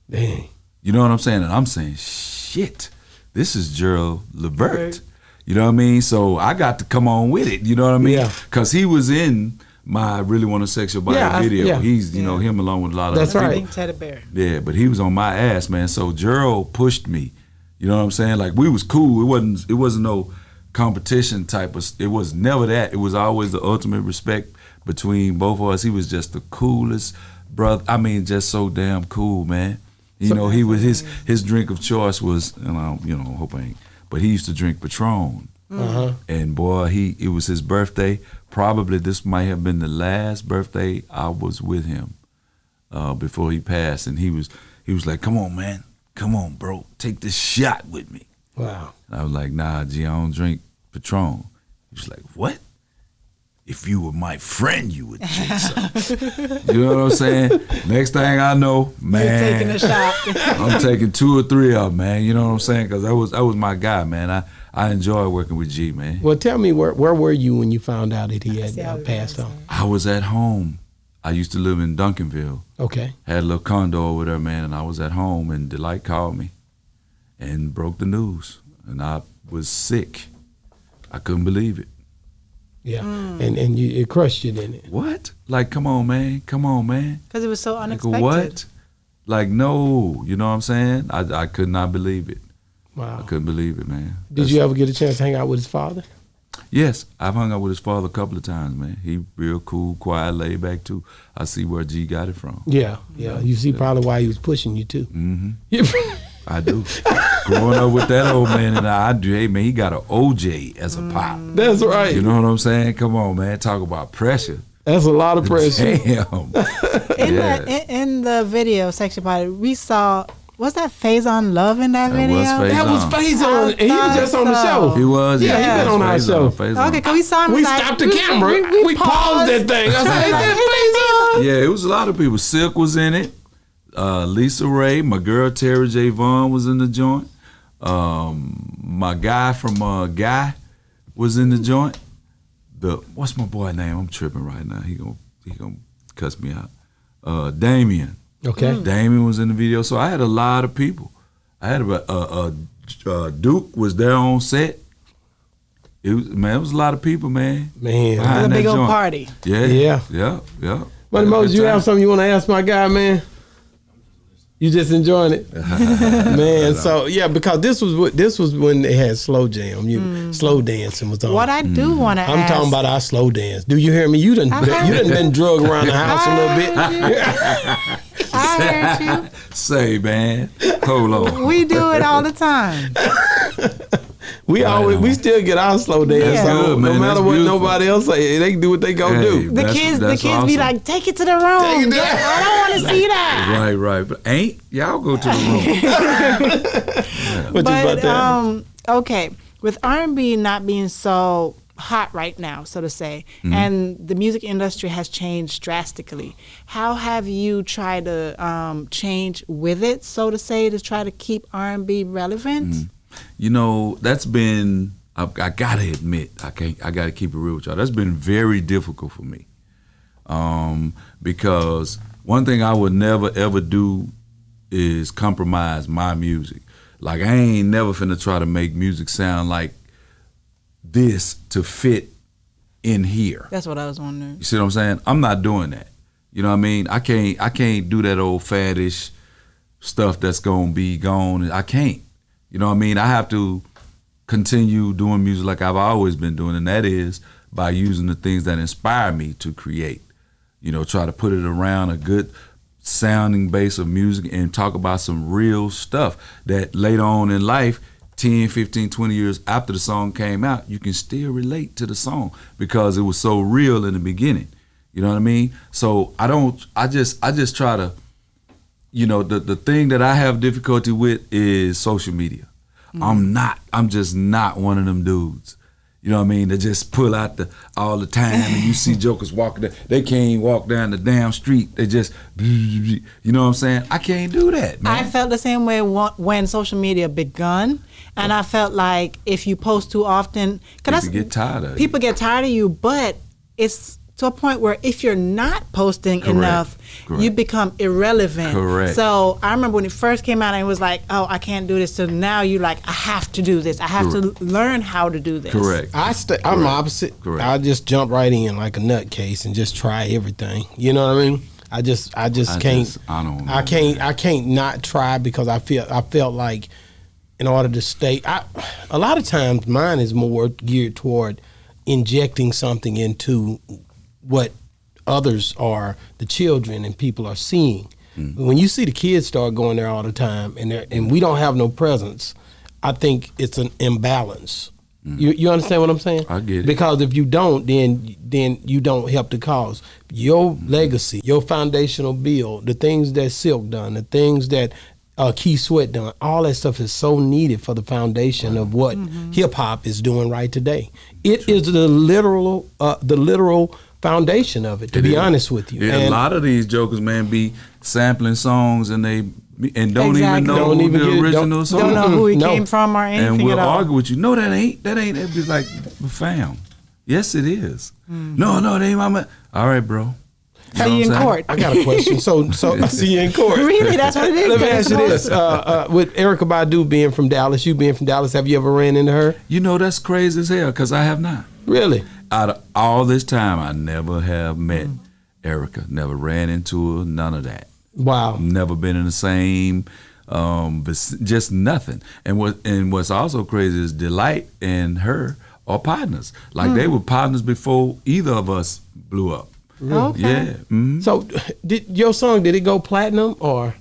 Dang. You know what I'm saying? And I'm saying, shit, this is Gerald Levert. You know what I mean? So I got to come on with it. You know what I mean? Yeah. Because he was in my Really Want to Sex Your Body video. yeah. He's, him along with a lot of That's other right. people. Big teddy bear. Yeah, but he was on my ass, man. So Gerald pushed me. You know what I'm saying? Like we was cool. It wasn't no competition type of. It was never that. It was always the ultimate respect between both of us. He was just the coolest brother. I mean, just so damn cool, man. He was his drink of choice was, and I hope I ain't, but he used to drink Patron. And boy, it was his birthday. Probably this might have been the last birthday I was with him before he passed. And he was like, "Come on, man, come on, bro, take this shot with me." Wow. And I was like, "Nah, G, I don't drink Patron." He was like, "What? If you were my friend, you would drink something." You know what I'm saying? Next thing I know, man, You're taking a shot. I'm taking 2 or 3 of them, man. You know what I'm saying? Because that was my guy, man. I enjoy working with G, man. Well, tell me, where were you when you found out that he See how had it passed goes. on? I was at home. I used to live in Duncanville. Okay. Had a little condo over there, man, and I was at home, and Delight called me and broke the news. And I was sick. I couldn't believe it. Yeah. And it crushed you, didn't it? What? Like, come on, man. Come on, man. Because it was so Like, unexpected. what? Like, no. You know what I'm saying? I could not believe it. I Wow. couldn't believe it, man. Did you ever get a chance to hang out with his father? Yes, I've hung out with his father a couple of times, man. He real cool, quiet, laid back, too. I see where G got it from. Yeah. You see probably why he was pushing you, too. Mm-hmm. I do. Growing up with that old man, and I do, hey, man, he got an OJ as a pop. That's right. You know what I'm saying? Come on, man. Talk about pressure. That's a lot of pressure. Damn. In the video section part, we saw. Was that Phase on Love in that video? That was Phase on. And he was just on the show. He was. Yeah, he been on our show. Okay, because we saw him. We like, stopped the camera. We paused that thing. I was like, is that Phase on? Yeah, it was a lot of people. Silk was in it. Lisa Ray, my girl Terry J. Vaughn was in the joint. My guy from Guy was in the joint. What's my boy name? I'm tripping right now. He gonna cuss me out. Damien. Okay. Damien was in the video. So I had a lot of people. I had Duke was there on set. It was a lot of people, man. It was a big old party. Yeah. But Moses, you have something you want to ask my guy, man? You just enjoying it, man. So yeah, because this was when they had slow jam, slow dancing was on. What I do want to ask, I'm talking about our slow dance. Do you hear me? You done been drugged around the house a little bit. I heard you. Say, man, hold on. We do it all the time. We still get our slow dance. Yeah. So Good, man. no matter That's what beautiful. nobody else say, they can do what they gonna do. The kids awesome. be like, take it to the room. I don't want to see that. Right. But y'all go to the room. What you about that? Okay, with R&B not being so hot right now, so to say, and the music industry has changed drastically. How have you tried to change with it, so to say, to try to keep R&B relevant? You know, that's been, I gotta admit, I gotta keep it real with y'all. That's been very difficult for me. Because one thing I would never ever do is compromise my music. Like, I ain't never finna try to make music sound like this to fit in here. That's what I was wondering. You see what I'm saying? I'm not doing that. You know what I mean? I can't do that old faddish stuff that's gonna be gone. I can't. You know what I mean? I have to continue doing music like I've always been doing, and that is by using the things that inspire me to create. You know, try to put it around a good sounding base of music and talk about some real stuff that later on in life, 10, 15, 20 years after the song came out, you can still relate to the song because it was so real in the beginning. You know what I mean? So I just try to, you know, the thing that I have difficulty with is social media. I'm just not one of them dudes. You know what I mean? They just pull out all the time and you see jokers walking there. They can't even walk down the damn street. They just, you know what I'm saying? I can't do that, man. I felt the same way when social media begun, and I felt like if you post too often, People get tired of it. People get tired of you, but it's to a point where if you're not posting enough, you become irrelevant. Correct. So I remember when it first came out and it was like, oh, I can't do this. So now you're like, I have to do this. I have to learn how to do this. Correct. I'm opposite. Correct. I just jump right in like a nutcase and just try everything. You know what I mean? I can't not try because I felt like in order to stay, a lot of times mine is more geared toward injecting something into what others are, the children and people are seeing. When you see the kids start going there all the time and we don't have no presence, I think it's an imbalance. You understand what I'm saying? I get it. Because if you don't, then you don't help the cause. Your legacy, your foundational build, the things that Silk done, the things that Keith Sweat done, all that stuff is so needed for the foundation of what hip hop is doing right today. It is the literal foundation of it, to be honest with you. Yeah, And a lot of these jokers, man, be sampling songs and don't even know Don't even the get it. original song. Don't know who he No. came from or anything And we'll at all. argue with you. No, that ain't. It'd be like, fam. Yes, it is. No, it ain't my man. All right, bro. See you in court. I got a question. So I see you in court. Really, that's what it is. Let me ask you this: with Erykah Badu being from Dallas, you being from Dallas, have you ever ran into her? You know, that's crazy as hell because I have not. Really? Out of all this time, I never have met Erykah. Never ran into her. None of that. Wow. Never been in the same, just nothing. And what's also crazy is Delight and her are partners. Like they were partners before either of us blew up. Okay. Yeah. So, did your song go platinum or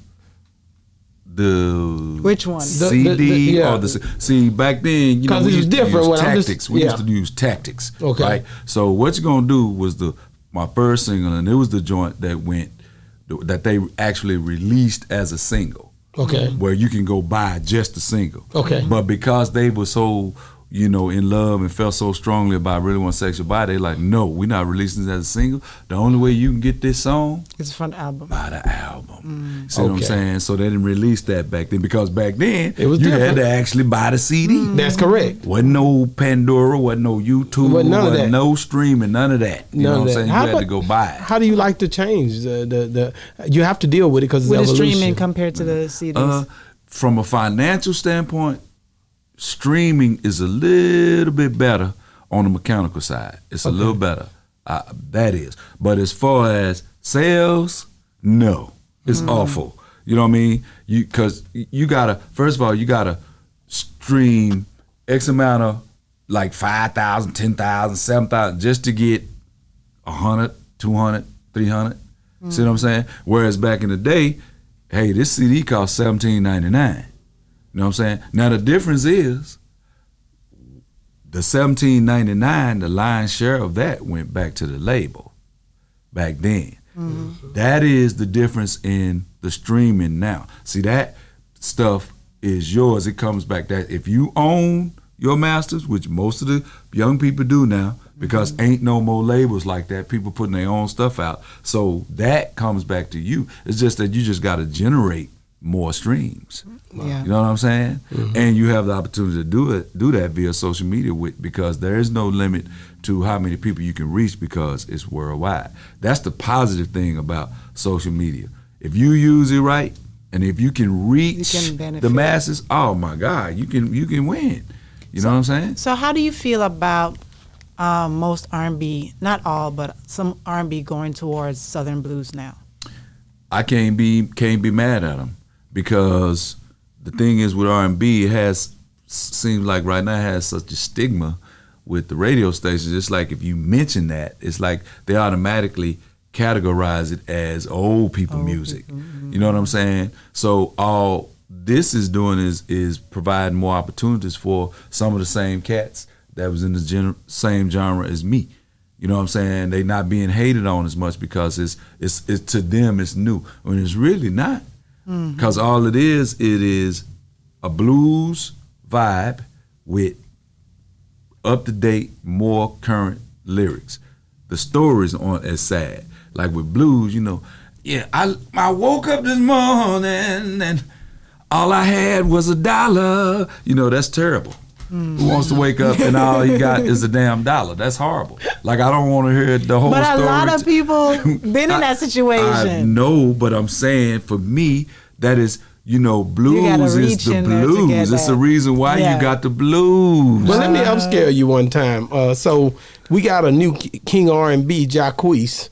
Which one? CD yeah. or the see back then? You know, 'Cause we it was used to different use when I'm just- tactics. We yeah. used to use tactics. Okay. Right. So what you're gonna do was the my first single, and it was the joint that they actually released as a single. Okay. Where you can go buy just the single. Okay. But because they were so, in love and felt so strongly about Really Want to Sex Your Body, they like, no, we're not releasing this as a single. The only way you can get this song It's from the album. by the album. See what I'm Okay. saying? So they didn't release that back then, because back then It was you different. had to actually buy the CD. That's correct. Wasn't no Pandora, wasn't no YouTube, Wasn't none of that. no streaming, none of that. You None know of what I'm that. saying? You How had to about- go buy it. How do you like the change? The you have to deal with it because it's With the evolution. streaming compared to the CDs. From a financial standpoint, streaming is a little bit better on the mechanical side. It's a little better. That is. But as far as sales, no. It's awful. You know what I mean? Because you gotta, first of all, you gotta stream X amount of, like 5,000, 10,000, 7,000 just to get 100, 200, 300. See what I'm saying? Whereas back in the day, hey, this CD cost $17.99. You know what I'm saying? Now the difference is the $17.99, the lion's share of that went back to the label back then. That is the difference in the streaming now. See, that stuff is yours. It comes back that if you own your masters, which most of the young people do now, because ain't no more labels like that. People putting their own stuff out. So that comes back to you. It's just that you just got to generate more streams. Yeah. You know what I'm saying? And you have the opportunity to do that via social media because there is no limit to how many people you can reach because it's worldwide. That's the positive thing about social media. If you use it right, and if you can reach You can benefit. the masses, oh my God, you can win. You know what I'm saying? So how do you feel about most R&B, not all, but some R&B going towards Southern blues now? I can't be mad at them because the thing is with R&B, seems like right now it has such a stigma with the radio stations. It's like if you mention that, it's like they automatically categorize it as old people music. You know what I'm saying? So all this is doing is providing more opportunities for some of the same cats that was in the same genre as me. You know what I'm saying? They not being hated on as much because it's to them it's new when it's really not. Because all it is a blues vibe with up to date, more current lyrics. The stories aren't as sad. Like with blues, yeah, I woke up this morning and all I had was $1. That's terrible. Who wants to wake up and all he got is a damn $1? That's horrible. Like I don't want to hear the whole But story. a lot of people been in that situation. I know, but I'm saying for me, that is, blues gotta is reach the in there to get blues. It's the that. reason why Yeah. you got the blues. Well, let me upscale you one time. So we got a new king R&B, Jacquees.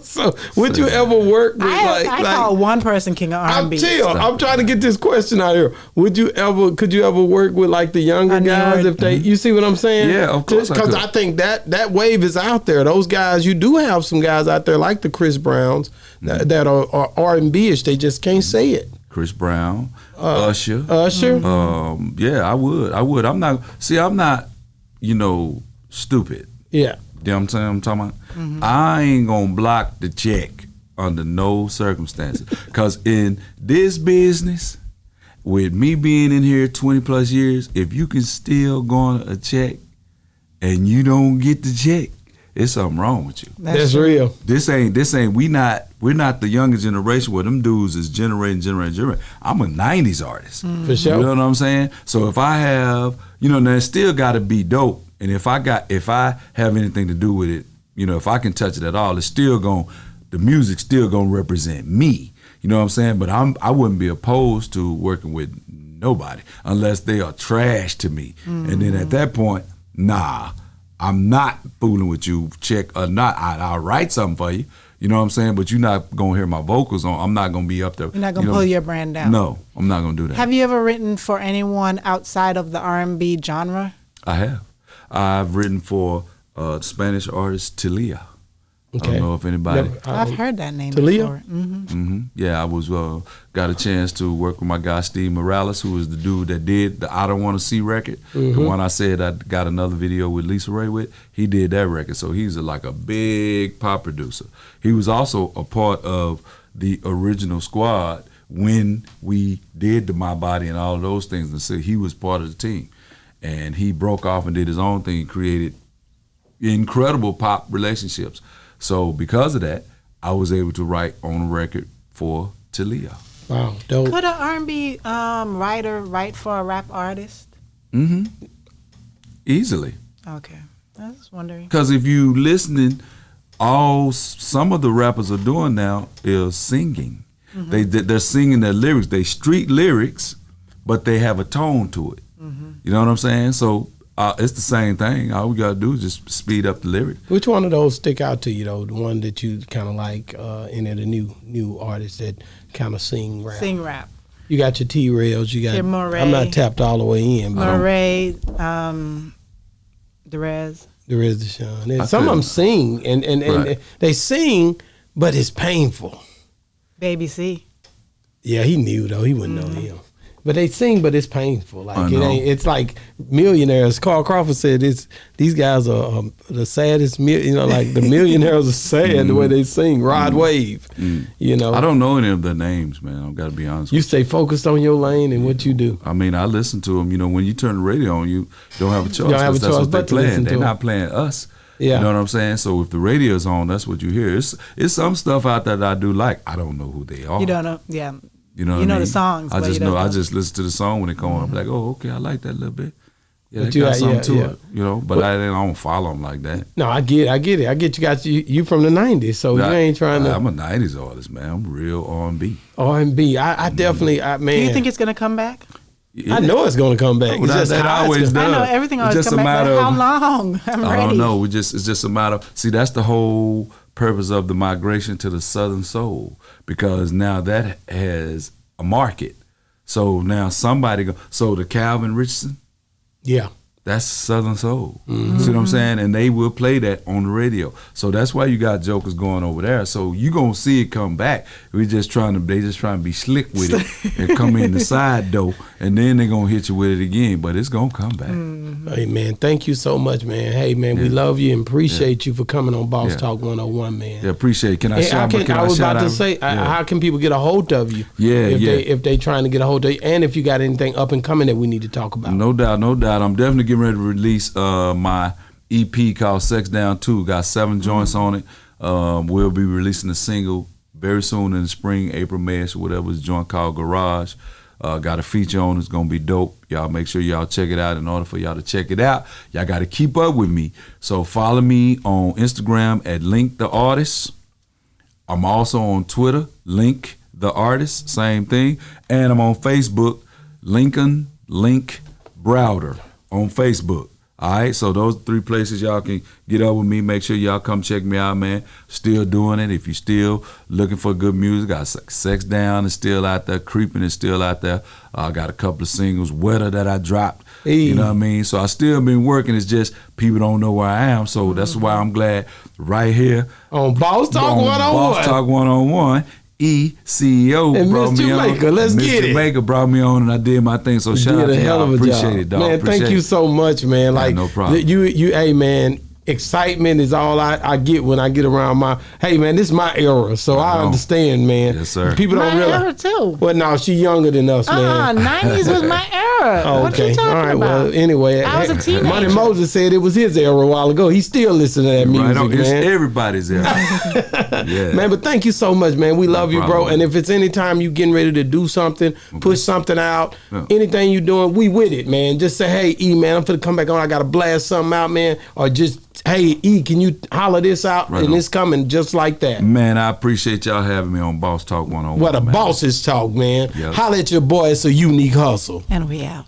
So would you ever work with I call one person king of I'm R&B. chill. I'm trying to get this question out here. Could you ever work with like the younger guys if they? You see what I'm saying? Yeah, of course I Because could. I think that wave is out there. Those guys, you do have some guys out there like the Chris Browns that are R&B-ish. They just can't say it. Chris Brown, Usher. Usher. Yeah, I would. I'm not, stupid. Yeah. You know what I'm talking about? I ain't gonna block the check under no circumstances. Because in this business, with me being in here 20 plus years, if you can still go on a check and you don't get the check, it's something wrong with you. That's real. This ain't we're not the younger generation where them dudes is generating. I'm a 90s artist. For sure. You know what I'm saying? So if I have, now it still gotta be dope. And if I have anything to do with it, if I can touch it at all, the music's still gonna represent me. You know what I'm saying? But I wouldn't be opposed to working with nobody unless they are trash to me. And then at that point, nah, I'm not fooling with you, check or not. I'll write something for you. You know what I'm saying? But you're not gonna hear my vocals on. I'm not gonna be up there. You're not gonna pull your brand down. No, I'm not gonna do that. Have you ever written for anyone outside of the R&B genre? I have. I've written for Spanish artist Talia. I don't know if anybody. I've heard that name Talia? before. Mm-hmm. Yeah, I was got a chance to work with my guy Steve Morales, who was the dude that did the I Don't Want to See record. The one I said I got another video with Lisa Ray with. He did that record, so he's like a big pop producer. He was also a part of the original squad when we did the My Body and all of those things. And so he was part of the team, and he broke off and did his own thing and created incredible pop relationships. So because of that, I was able to write on a record for Talia. Wow, dope. Could an R&B writer write for a rap artist? Easily. Okay, I was wondering. Because if you listening, some of the rappers are doing now is singing. They're singing their lyrics. They street lyrics, but they have a tone to it. You know what I'm saying? So it's the same thing. All we gotta do is just speed up the lyrics. Which one of those stick out to you though? The one that you kind of like, any of the new artists that kind of sing rap? Sing rap. You got your T-Rails. You got. Kid Murray. I'm not tapped all the way in, but Murray, Derez. there is the Sean. Some of them sing, and Right. they sing, but it's painful. Baby C. Yeah, he knew though. He wouldn't know him. But they sing, but it's painful. I Like it know. ain't. It's like millionaires. Carl Crawford said, these guys are the saddest. Like the millionaires are sad the way they sing. Rod Wave. You know. I don't know any of their names, man. I've got to be honest. You stay focused on your lane and what you do. I mean, I listen to them. You know, when you turn the radio on, you don't have a choice. don't have a 'cause that's choice what but they're to listen playing. to They're 'em. not playing us. Yeah. You know what I'm saying? So if the radio's on, that's what you hear. It's some stuff out there that I do like. I don't know who they are. You don't know. Yeah. You know, You what know I the mean? songs, I but just you don't know. I know. just listen to the song when it comes on. I'm like, oh, okay, I like that a little bit. Yeah, But that got something to yeah. it. You know, but I don't follow them like that. No, I get it. I get you from the '90s, so you ain't trying to I'm a '90s artist, man. I'm real R&B. R&B. I definitely, man. Do you think it's gonna come back? I know it's going to come back. Well, It's just that how it's always gonna- I know does. everything It's always just come a back, matter but of- how long? I'm I ready. don't know. It's just a matter of, see, that's the whole purpose of the migration to the Southern Soul, because now that has a market. So now so the Calvin Richardson, Yeah. that's Southern Soul. See what I'm saying? And they will play that on the radio. So that's why you got jokers going over there. So you gonna see it come back. They just trying to be slick with it and come in the side door, and then they gonna hit you with it again. But it's gonna come back. Hey, man, thank you so much, man. Hey, man, we love you and appreciate you for coming on Boss Yeah. Talk 101, man. Yeah, appreciate it. Can I And shout? I was shout about to out? say, Yeah. how can people get a hold of you? Yeah, if they trying to get a hold of you, and if you got anything up and coming that we need to talk about. No doubt, no doubt. I'm definitely getting ready to release my EP called Sex Down 2. Got 7 joints on it. We'll be releasing a single very soon in the spring, April, May, or whatever. It's a joint called Garage. Got a feature on it. It's going to be dope. Y'all make sure y'all check it out. In order for y'all to check it out, y'all got to keep up with me. So follow me on Instagram at Link the Artist. I'm also on Twitter, Link the Artist, same thing. And I'm on Facebook, Lincoln Link Browder on Facebook. All right, so those 3 places y'all can get up with me. Make sure y'all come check me out, man. Still doing it. If you still looking for good music, got Sex Down is still out there. Creeping is still out there. I got a couple of singles, Weather, that I dropped. Hey. You know what I mean? So I still been working. It's just people don't know where I am. So that's why I'm glad right here On Boss Talk on 101. Boss Talk 101. CEO And brought Miss me Jamaica, on. let's Miss get it. Jamaica brought me on, and I did my thing. So shout Did out a to hell y'all. of a Appreciate job. it, dog. Man, Appreciate thank you it. so much, man. Like no problem. Hey, man. Excitement is all I get when I get around hey man, this is my era, so I know. understand, man. Yes, sir. People don't My realize. era too. Well, no, she younger than us, man. 90s was my era. Oh, What okay. you talking All right. about? Well, anyway, I was a teenager. Money Moses said it was his era a while ago. He still listen to that music, Right on. It's man. everybody's there. Yeah. Man, but thank you so much, man. We love you, bro. problem. And if it's any time you getting ready to do something, push something out, Yeah. anything you doing, we with it, man. Just say, hey, E, man, I'm finna come back on. I gotta blast something out, man. Or just, hey, E, can you holler this out? Right and on. it's coming just like that. Man, I appreciate y'all having me on Boss Talk 101. What a man. bosses talk, man. Yep. Holla at your boy. It's a unique hustle. And we out.